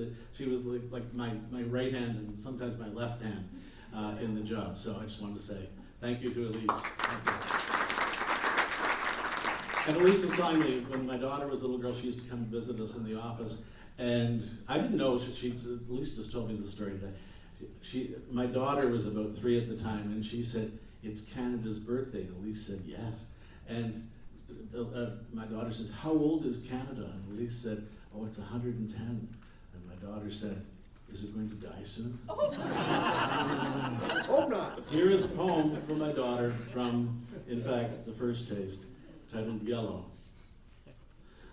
like my right hand and sometimes my left hand in the job. So I just wanted to say thank you to Elise. And Elise was telling me when my daughter was a little girl, she used to come visit us in the office. And I didn't know, Elise just told me the story today. My daughter was about 3 at the time, and she said, it's Canada's birthday. And Elise said, yes. And my daughter says, how old is Canada? And Elise said, oh, it's 110. And my daughter said, is it going to die soon? Let's hope not. Here is a poem for my daughter from, in fact, The First Taste, titled Yellow.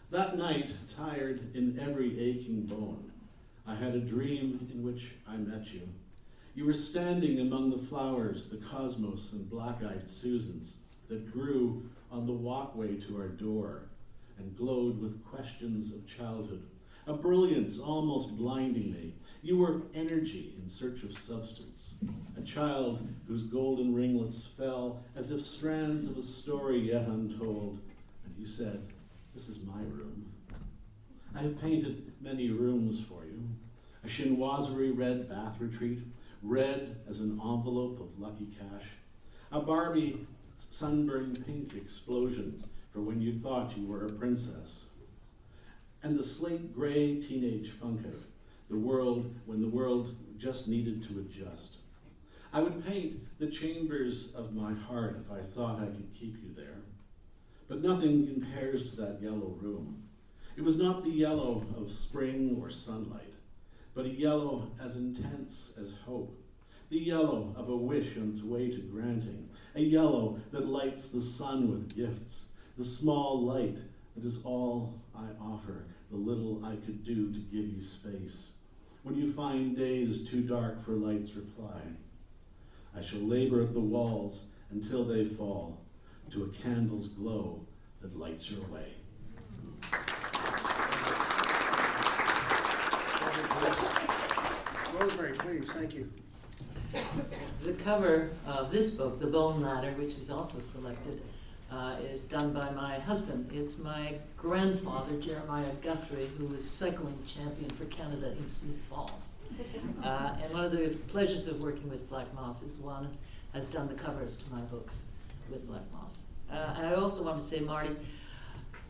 That night, tired in every aching bone, I had a dream in which I met you. You were standing among the flowers, the cosmos and black-eyed Susans that grew on the walkway to our door and glowed with questions of childhood, a brilliance almost blinding me. You were energy in search of substance, a child whose golden ringlets fell as if strands of a story yet untold. And you said, this is my room. I have painted many rooms for you. A chinoiserie red bath retreat, red as an envelope of lucky cash, a Barbie sunburned pink explosion for when you thought you were a princess, and the slate gray teenage funk out, the world when the world just needed to adjust. I would paint the chambers of my heart if I thought I could keep you there. But nothing compares to that yellow room. It was not the yellow of spring or sunlight, but a yellow as intense as hope. The yellow of a wish on its way to granting. A yellow that lights the sun with gifts. The small light that is all I offer, the little I could do to give you space. When you find days too dark for light's reply, I shall labor at the walls until they fall to a candle's glow that lights your way. Rosemary, please, thank you. The cover of this book, The Bone Ladder, which is also selected, is done by my husband. It's my grandfather, Jeremiah Guthrie, who was cycling champion for Canada in Smith Falls. And one of the pleasures of working with Black Moss is one has done the covers to my books with Black Moss. And I also want to say, Marty,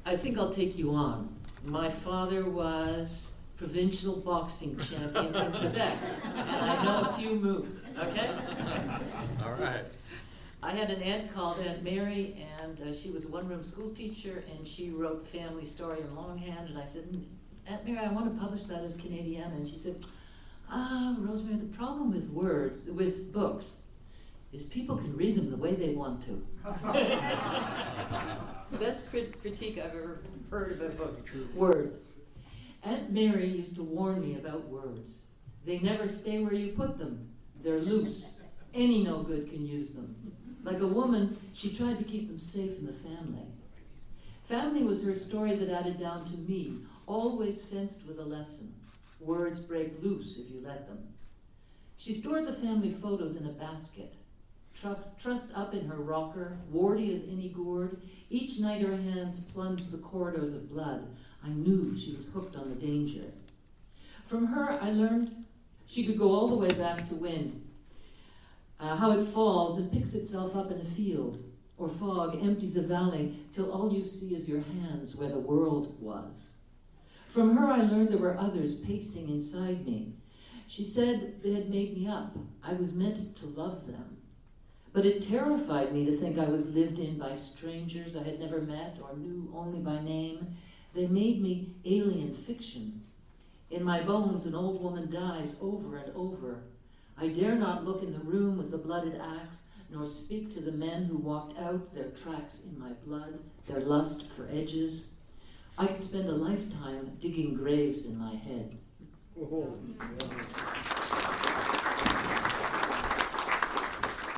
I think I'll take you on. My father was provincial boxing champion in Quebec, and I know a few moves, okay? All right. I had an aunt called Aunt Mary, and she was a one-room school teacher, and she wrote the family story in longhand, and I said, Aunt Mary, I want to publish that as Canadian, and she said, Rosemary, the problem with books, is people can read them the way they want to. Best critique I've ever heard about books. Words. Aunt Mary used to warn me about words. They never stay where you put them. They're loose. Any no good can use them. Like a woman, she tried to keep them safe in the family. Family was her story that added down to me, always fenced with a lesson. Words break loose if you let them. She stored the family photos in a basket, trussed up in her rocker, warty as any gourd. Each night her hands plunged the corridors of blood. I knew she was hooked on the danger. From her, I learned she could go all the way back to wind, how it falls and picks itself up in a field, or fog empties a valley till all you see is your hands where the world was. From her, I learned there were others pacing inside me. She said they had made me up. I was meant to love them. But it terrified me to think I was lived in by strangers I had never met or knew only by name. They made me alien fiction. In my bones, an old woman dies over and over. I dare not look in the room with the blooded axe, nor speak to the men who walked out, their tracks in my blood, their lust for edges. I could spend a lifetime digging graves in my head.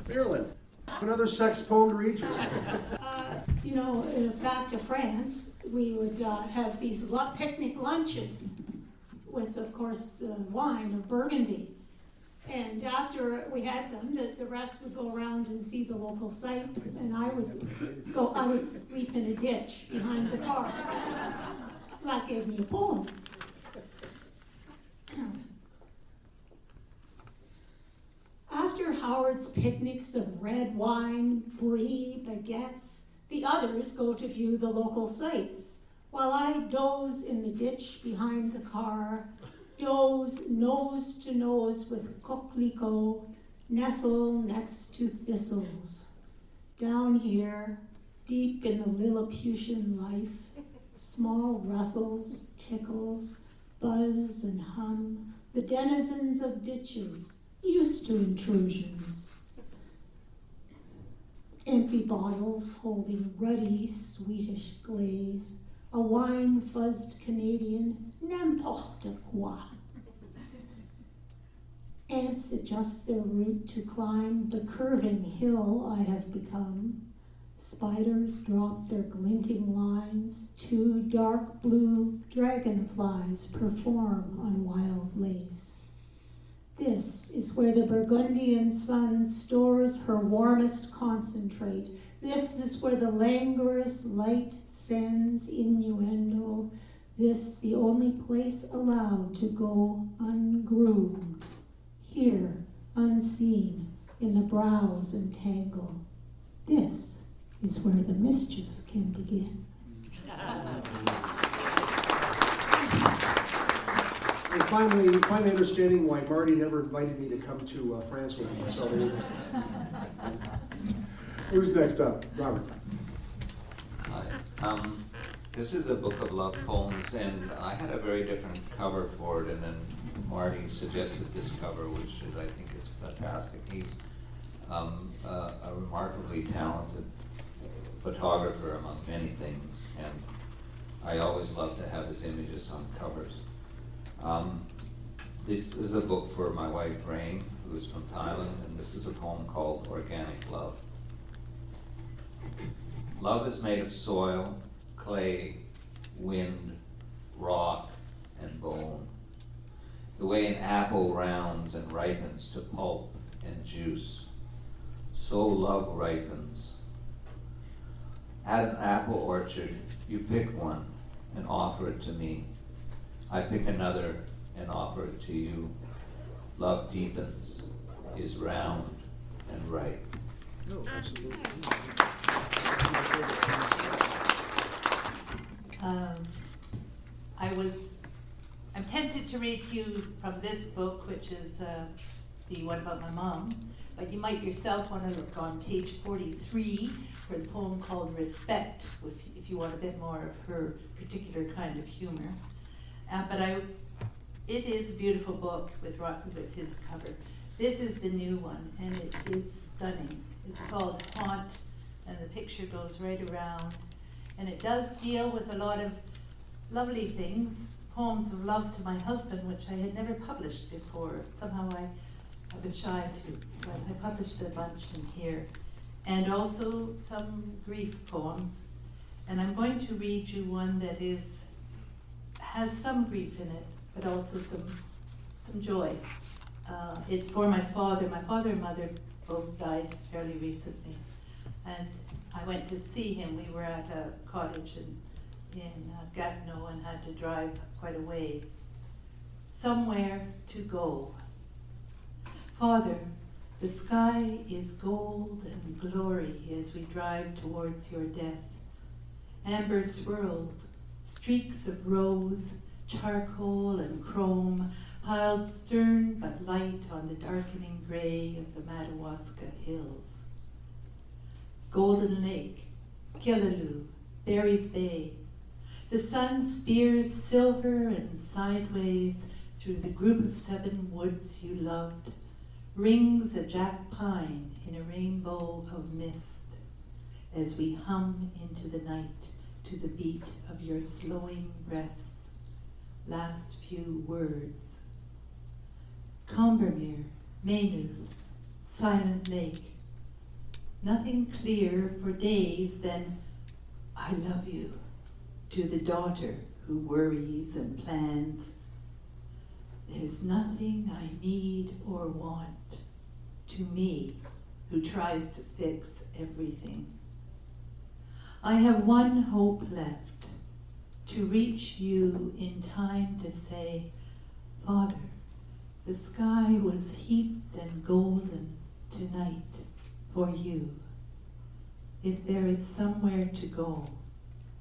Marilyn, another sex poem to read you. Back to France, we would have these picnic lunches with, of course, the wine of Burgundy. And after we had them, the rest would go around and see the local sites, and I would sleep in a ditch behind the car. So that gave me a poem. After Howard's picnics of red wine, brie, baguettes, the others go to view the local sites, while I doze in the ditch behind the car, doze nose to nose with coquelicot, nestle next to thistles. Down here, deep in the Lilliputian life, small rustles, tickles, buzz and hum, the denizens of ditches, used to intrusions. Empty bottles holding ruddy Swedish glaze, a wine-fuzzed Canadian, n'importe quoi. Ants adjust their route to climb the curving hill I have become. Spiders drop their glinting lines. 2 dark blue dragonflies perform on wild lace. This is where the Burgundian sun stores her warmest concentrate. This is where the languorous light sends innuendo. This the only place allowed to go ungroomed. Here, unseen in the browse and tangle. This is where the mischief can begin. And finally understanding why Marty never invited me to come to France with me. So who's next up? Robert. Hi. This is a book of love poems, and I had a very different cover for it, and then Marty suggested this cover, which I think is fantastic. He's a remarkably talented photographer, among many things, and I always love to have his images on covers. This is a book for my wife, Rain, who is from Thailand, and this is a poem called Organic Love. Love is made of soil, clay, wind, rock, and bone. The way an apple rounds and ripens to pulp and juice, so love ripens. At an apple orchard, you pick one and offer it to me. I pick another and offer it to you. Love deepens, is round and ripe. Oh, absolutely. I'm tempted to read to you from this book, which is the one about my mom, but you might yourself want to look on page 43 for the poem called Respect, if you want a bit more of her particular kind of humor. It is a beautiful book with his cover. This is the new one, and it is stunning. It's called Haunt, and the picture goes right around, and it does deal with a lot of lovely things, poems of love to my husband, which I had never published before. Somehow I was shy to, but I published a bunch in here. And also some grief poems. And I'm going to read you one that has some grief in it, but also some joy. It's for my father. My father and mother both died fairly recently. And I went to see him. We were at a cottage in Gatineau and had to drive quite a way. Somewhere to go. Father, the sky is gold and glory as we drive towards your death. Amber swirls, streaks of rose, charcoal and chrome, piled stern but light on the darkening gray of the Madawaska hills. Golden Lake, Killaloe, Barry's Bay. The sun spears silver and sideways through the group of 7 woods you loved, rings a jack pine in a rainbow of mist as we hum into the night to the beat of your slowing breaths. Last few words. Combermere, Maynooth, Silent Lake. Nothing clear for days than I love you to the daughter who worries and plans. There's nothing I need or want to me who tries to fix everything. I have one hope left, to reach you in time to say, Father, the sky was heaped and golden tonight for you. If there is somewhere to go,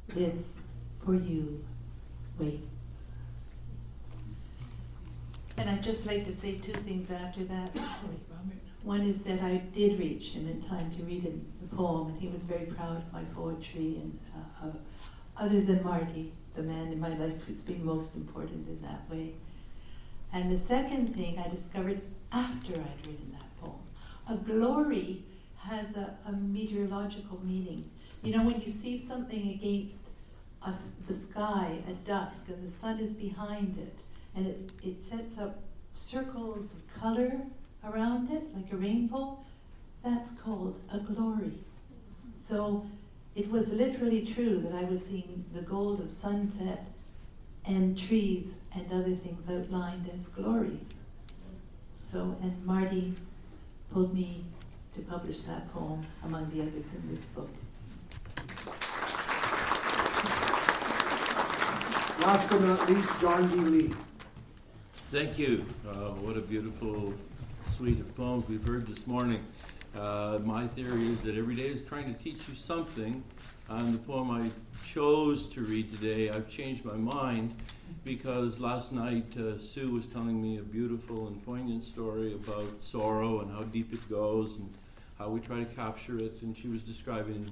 this for you waits. And I'd just like to say 2 things after that. Sorry, Robert. One is that I did reach him in time to read him the poem, and he was very proud of my poetry. And other than Marty, the man in my life who's been most important in that way. And the second thing I discovered after I'd written that poem, a glory has a meteorological meaning. You know, when you see something against the sky at dusk and the sun is behind it, and it sets up circles of color around it, like a rainbow, that's called a glory. So it was literally true that I was seeing the gold of sunset and trees and other things outlined as glories. So, and Marty pulled me to publish that poem among the others in this book. Last but not least, John D. Lee. Thank you. What a beautiful suite of poems we've heard this morning. My theory is that every day is trying to teach you something. The poem I chose to read today, I've changed my mind because last night Sue was telling me a beautiful and poignant story about sorrow and how deep it goes and how we try to capture it. And she was describing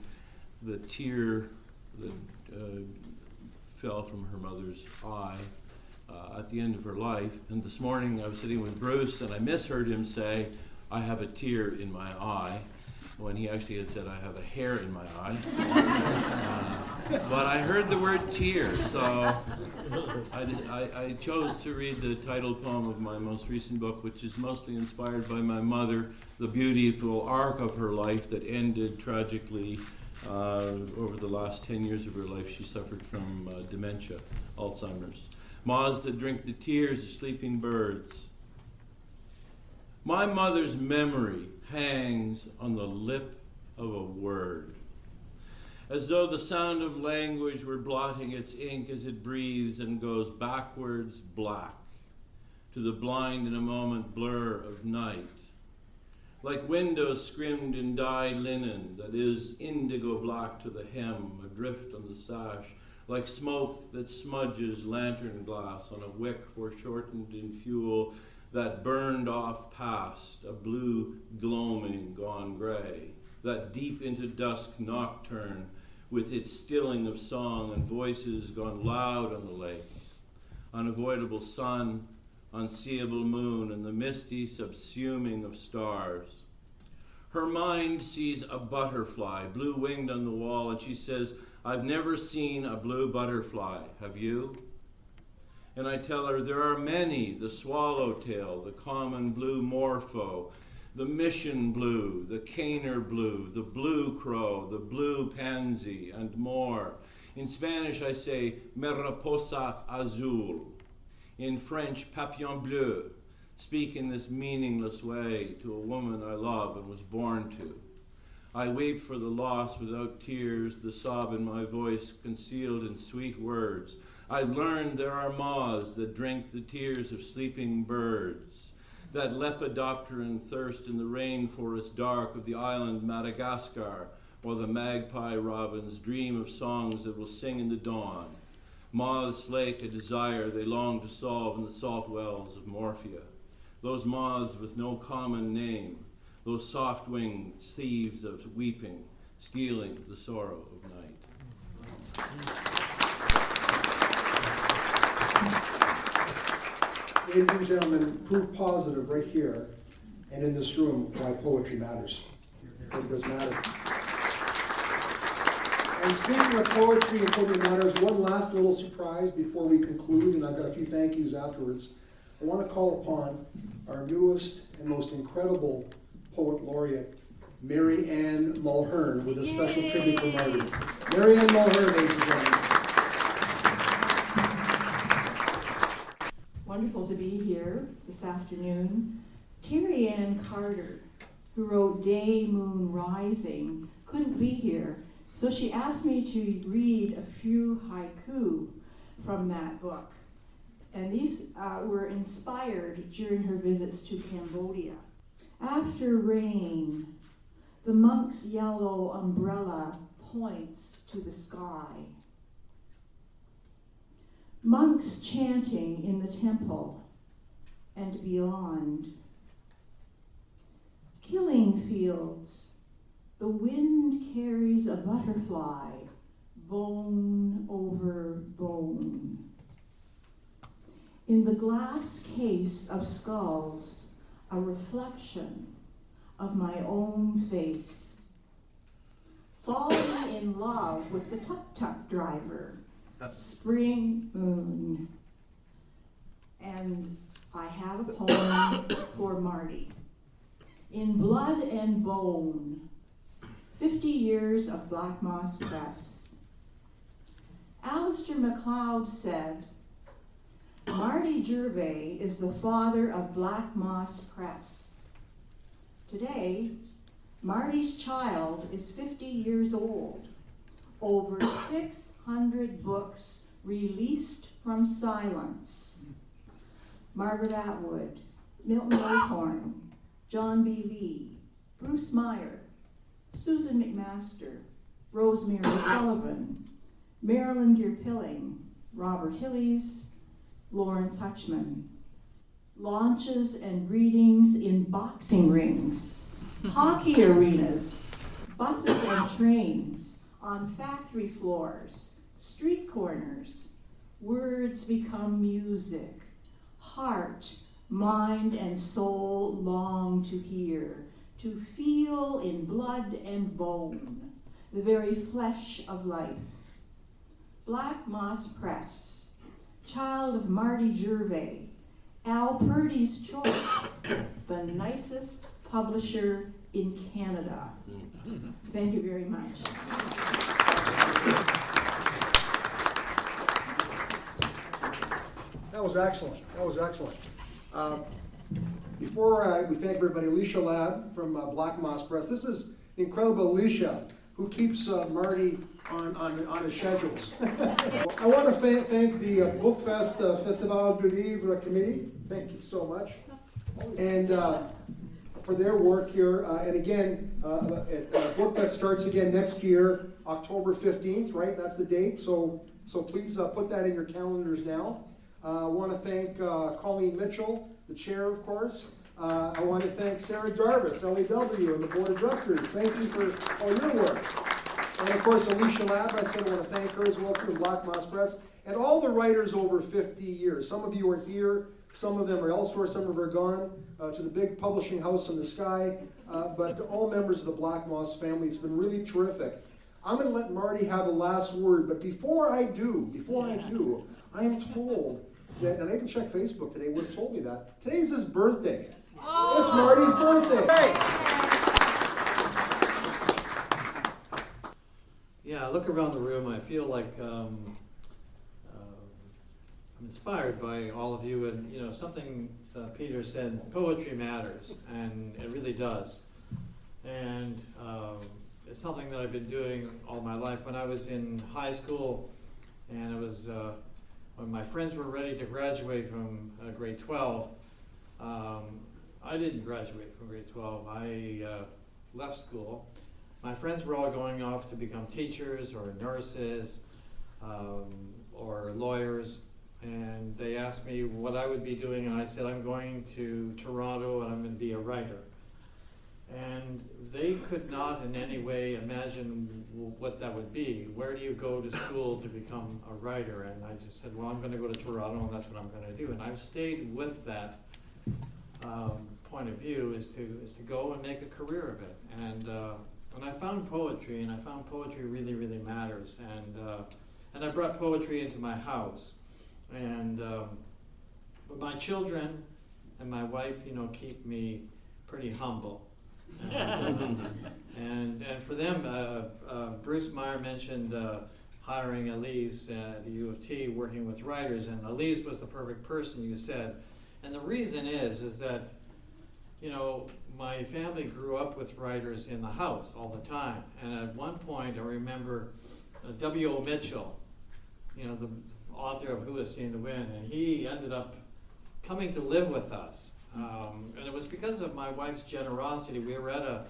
the tear that fell from her mother's eye at the end of her life. And this morning I was sitting with Bruce and I misheard him say, "I have a tear in my eye," when he actually had said, "I have a hair in my eye." But I heard the word tear, so I chose to read the title poem of my most recent book, which is mostly inspired by my mother, the beautiful arc of her life that ended tragically over the last 10 years of her life. She suffered from dementia, Alzheimer's. Moths that drink the tears of sleeping birds. My mother's memory hangs on the lip of a word, as though the sound of language were blotting its ink as it breathes and goes backwards black to the blind in a moment blur of night, like windows scrimmed in dyed linen that is indigo black to the hem, adrift on the sash, like smoke that smudges lantern glass on a wick foreshortened in fuel that burned off past, a blue gloaming gone gray, that deep into dusk nocturne with its stilling of song and voices gone loud on the lake, unavoidable sun, unseeable moon, and the misty subsuming of stars. Her mind sees a butterfly, blue-winged on the wall, and she says, "I've never seen a blue butterfly, have you?" And I tell her, there are many, the swallowtail, the common blue morpho, the mission blue, the caner blue, the blue crow, the blue pansy, and more. In Spanish I say, mariposa azul. In French, papillon bleu. Speak in this meaningless way to a woman I love and was born to. I weep for the loss without tears, the sob in my voice concealed in sweet words. I've learned there are moths that drink the tears of sleeping birds, that lepidopteran thirst in the rainforest dark of the island Madagascar, while the magpie robins dream of songs that will sing in the dawn. Moths slake a desire they long to solve in the salt wells of Morphia. Those moths with no common name, those soft-winged thieves of weeping, stealing the sorrow of night. Ladies and gentlemen, proof positive right here and in this room why poetry matters. It does matter. And speaking of poetry and poetry matters, one last little surprise before we conclude, and I've got a few thank yous afterwards. I want to call upon our newest and most incredible poet laureate, MaryAnn Mulhern, with a special tribute for Marty. MaryAnn Mulhern, ladies and gentlemen. Wonderful to be here this afternoon. Terry Ann Carter, who wrote Day, Moon, Rising, couldn't be here, so she asked me to read a few haiku from that book. And these were inspired during her visits to Cambodia. After rain, the monk's yellow umbrella points to the sky. Monks chanting in the temple and beyond. Killing fields, the wind carries a butterfly, bone over bone. In the glass case of skulls, a reflection of my own face. Falling in love with the tuk-tuk driver, spring moon. And I have a poem for Marty. In blood and bone, 50 years of Black Moss Press. Alistair MacLeod said, Marty Gervais is the father of Black Moss Press. Today, Marty's child is 50 years old. Over 600 books released from silence. Margaret Atwood, Milton Oakhorn, John B. Lee, Bruce Meyer, Susan McMaster, Rosemary Sullivan, Marilyn Geerpilling, Robert Hillies, Laurence Hutchman. Launches and readings in boxing rings, hockey arenas, buses and trains, on factory floors, street corners. Words become music. Heart, mind, and soul long to hear, to feel in blood and bone, the very flesh of life. Black Moss Press, child of Marty Gervais, Al Purdy's Choice, the nicest publisher in Canada. Thank you very much. That was excellent. That was excellent. Before we thank everybody, Alicia Ladd from Black Moss Press. This is incredible Alicia, who keeps Marty on his schedules. I want to thank the BookFest Festival du Livre committee. Thank you so much. And for their work here. And again, BookFest starts again next year, October 15th, right? That's the date. So please put that in your calendars now. I want to thank Colleen Mitchell, the chair, of course. I want to thank Sarah Jarvis, LAW, and the board of directors. Thank you for all your work. And of course, Alicia Lab, I said I want to thank her as well, too, and Black Moss Press. And all the writers over 50 years. Some of you are here, some of them are elsewhere, some of them are gone to the big publishing house in the sky. But to all members of the Black Moss family, it's been really terrific. I'm going to let Marty have the last word, but before I do, I am told that, and I didn't check Facebook today, would have told me that, today's his birthday. Oh. It's Marty's birthday. Hey. Yeah, I look around the room, I feel like I'm inspired by all of you, and you know, something Peter said, poetry matters, and it really does. And it's something that I've been doing all my life. When I was in high school, and it was when my friends were ready to graduate from grade 12, I didn't graduate from grade 12. I left school. My friends were all going off to become teachers or nurses or lawyers, and they asked me what I would be doing, and I said, I'm going to Toronto and I'm going to be a writer. And they could not in any way imagine what that would be. Where do you go to school to become a writer? And I just said, well, I'm going to go to Toronto, and that's what I'm going to do. And I've stayed with that point of view, is to go and make a career of it. And I found poetry, and I found poetry really, really matters. And I brought poetry into my house. And but my children and my wife, you know, keep me pretty humble. And for them, Bruce Meyer mentioned hiring Elise at the U of T, working with writers, and Elise was the perfect person, you said. And the reason is that, you know, my family grew up with writers in the house all the time. And at one point, I remember W.O. Mitchell, you know, the author of Who Has Seen the Wind, and he ended up coming to live with us. And it was because of my wife's generosity. We were at a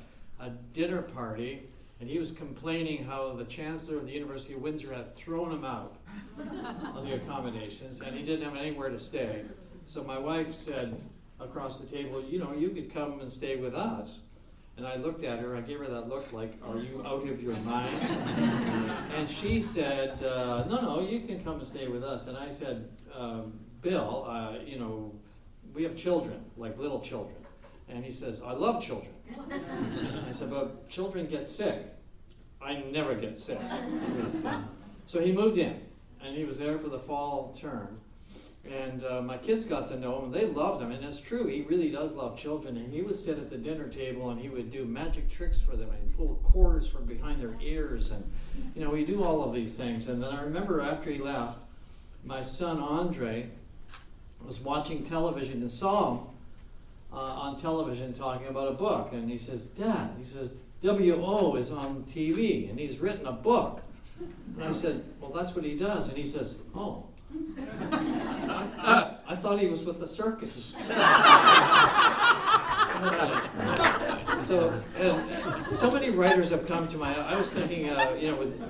dinner party, and he was complaining how the chancellor of the University of Windsor had thrown him out on the accommodations, and he didn't have anywhere to stay. So my wife said across the table, you know, you could come and stay with us. And I looked at her, I gave her that look like, are you out of your mind? And she said, no, you can come and stay with us. And I said, Bill, you know, we have children, like little children. And he says, I love children. I said, but children get sick. I never get sick. So he moved in, and he was there for the fall term. And my kids got to know him, they loved him, and it's true, he really does love children. And he would sit at the dinner table and he would do magic tricks for them, and he'd pull quarters from behind their ears, and you know, he'd do all of these things. And then I remember after he left, my son Andre was watching television and saw him on television talking about a book, and he says, Dad, he says, W.O. is on TV and he's written a book. And I said, well, that's what he does. And he says, oh. I thought he was with the circus. So, and so many writers have come to I was thinking, with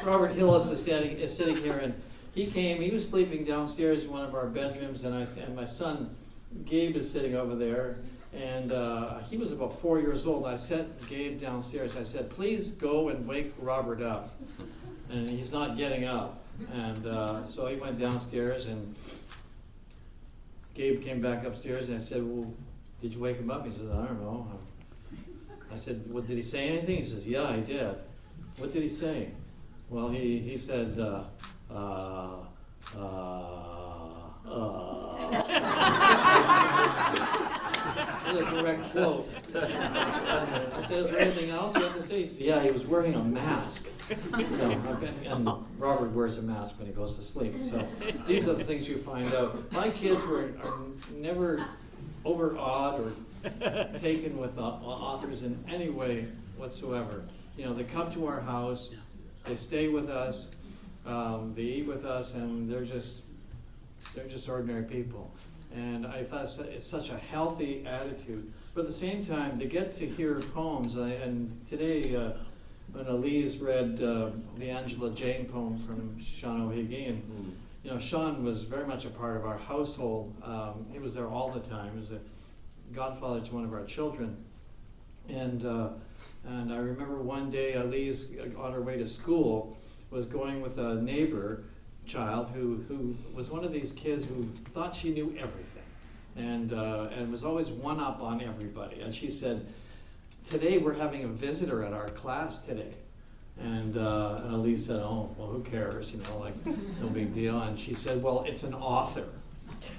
Robert Hillis is sitting here, and he came. He was sleeping downstairs in one of our bedrooms, and my son Gabe is sitting over there, and he was about 4 years old. I sent Gabe downstairs. I said, "Please go and wake Robert up," and he's not getting up. And so he went downstairs, and Gabe came back upstairs, and I said, "Well, did you wake him up?" He says, "I don't know." I said, "Well, did he say anything?" He says, "Yeah, I did." "What did he say?" Well, he said, the correct quote. I said, "Is there anything else you have to say?" He said, "Yeah, he was wearing a mask." And Robert wears a mask when he goes to sleep. So these are the things you find out. My kids are never overawed or taken with authors in any way whatsoever. They come to our house, they stay with us, they eat with us, and they're just ordinary people. And I thought it's such a healthy attitude. But at the same time, they get to hear poems. And today, when Elise read the Angela Jane poem from Sean O'Higgin, Sean was very much a part of our household. He was there all the time. He was a godfather to one of our children. And I remember one day Elise, on her way to school, was going with a neighbor child who was one of these kids who thought she knew everything and was always one up on everybody. And she said, "Today we're having a visitor at our class today." And Elise said, "Oh, well, who cares? No big deal." And she said, "Well, it's an author."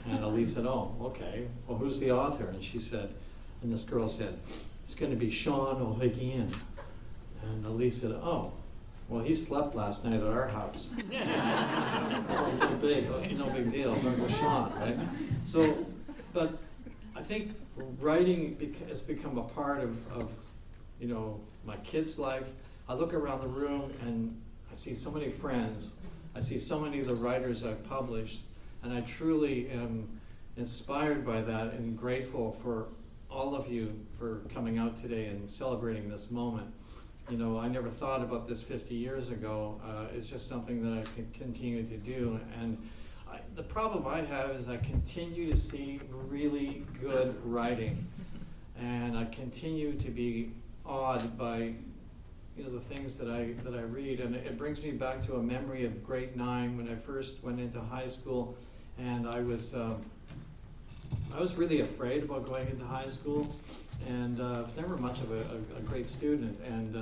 And Elise said, "Oh, okay. Well, who's the author?" And she said, and this girl said, "It's going to be Sean O'Higgin." And Elise said, "Oh, well, he slept last night at our house." No big deal. It's Uncle Sean, right? So, but I think writing has become a part of my kids' life. I look around the room and I see so many friends. I see so many of the writers I've published, and I truly am inspired by that and grateful for all of you for coming out today and celebrating this moment. I never thought about this 50 years ago. It's just something that I can continue to do. And the problem I have is I continue to see really good writing. And I continue to be awed by the things that I read. And it brings me back to a memory of grade 9 when I first went into high school. And I was really afraid about going into high school. And never much of a great student, and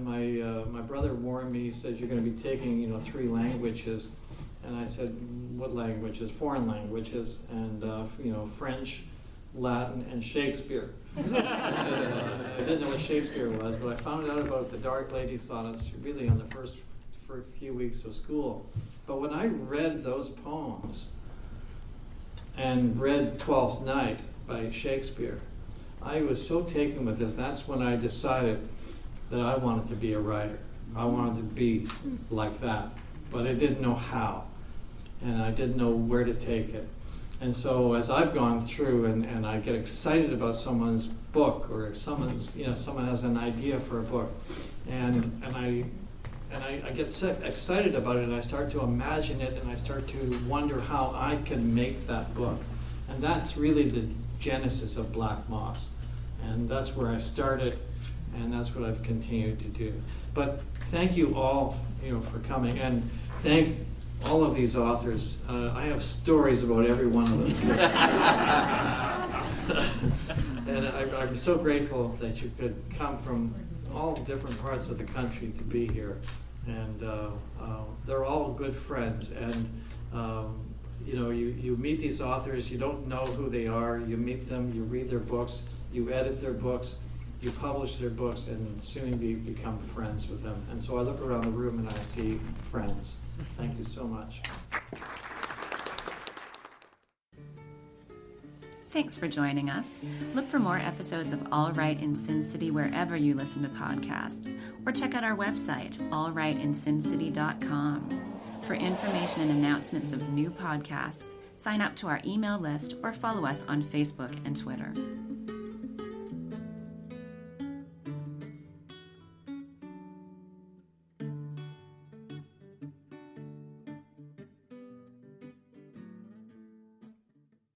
my brother warned me. He said, "You're going to be taking 3 languages," and I said, "What languages?" "Foreign languages, and French, Latin, and Shakespeare." I didn't know what Shakespeare was, but I found out about the Dark Lady Sonnets really on the first few weeks of school. But when I read those poems and read Twelfth Night by Shakespeare, I was so taken with this. That's when I decided that I wanted to be a writer. I wanted to be like that, but I didn't know how, and I didn't know where to take it. And so as I've gone through and I get excited about someone's book, or someone has an idea for a book, and I get excited about it, and I start to imagine it, and I start to wonder how I can make that book. And that's really the genesis of Black Moss. And that's where I started, and that's what I've continued to do. But thank you all, for coming, and thank all of these authors. I have stories about every one of them. And I'm so grateful that you could come from all different parts of the country to be here. And they're all good friends. And you meet these authors, you don't know who they are, you meet them, you read their books, you edit their books, you publish their books, and soon become friends with them. And so I look around the room and I see friends. Thank you so much. Thanks for joining us. Look for more episodes of All Right in Sin City wherever you listen to podcasts, or check out our website, allrightinsincity.com. For information and announcements of new podcasts, sign up to our email list or follow us on Facebook and Twitter.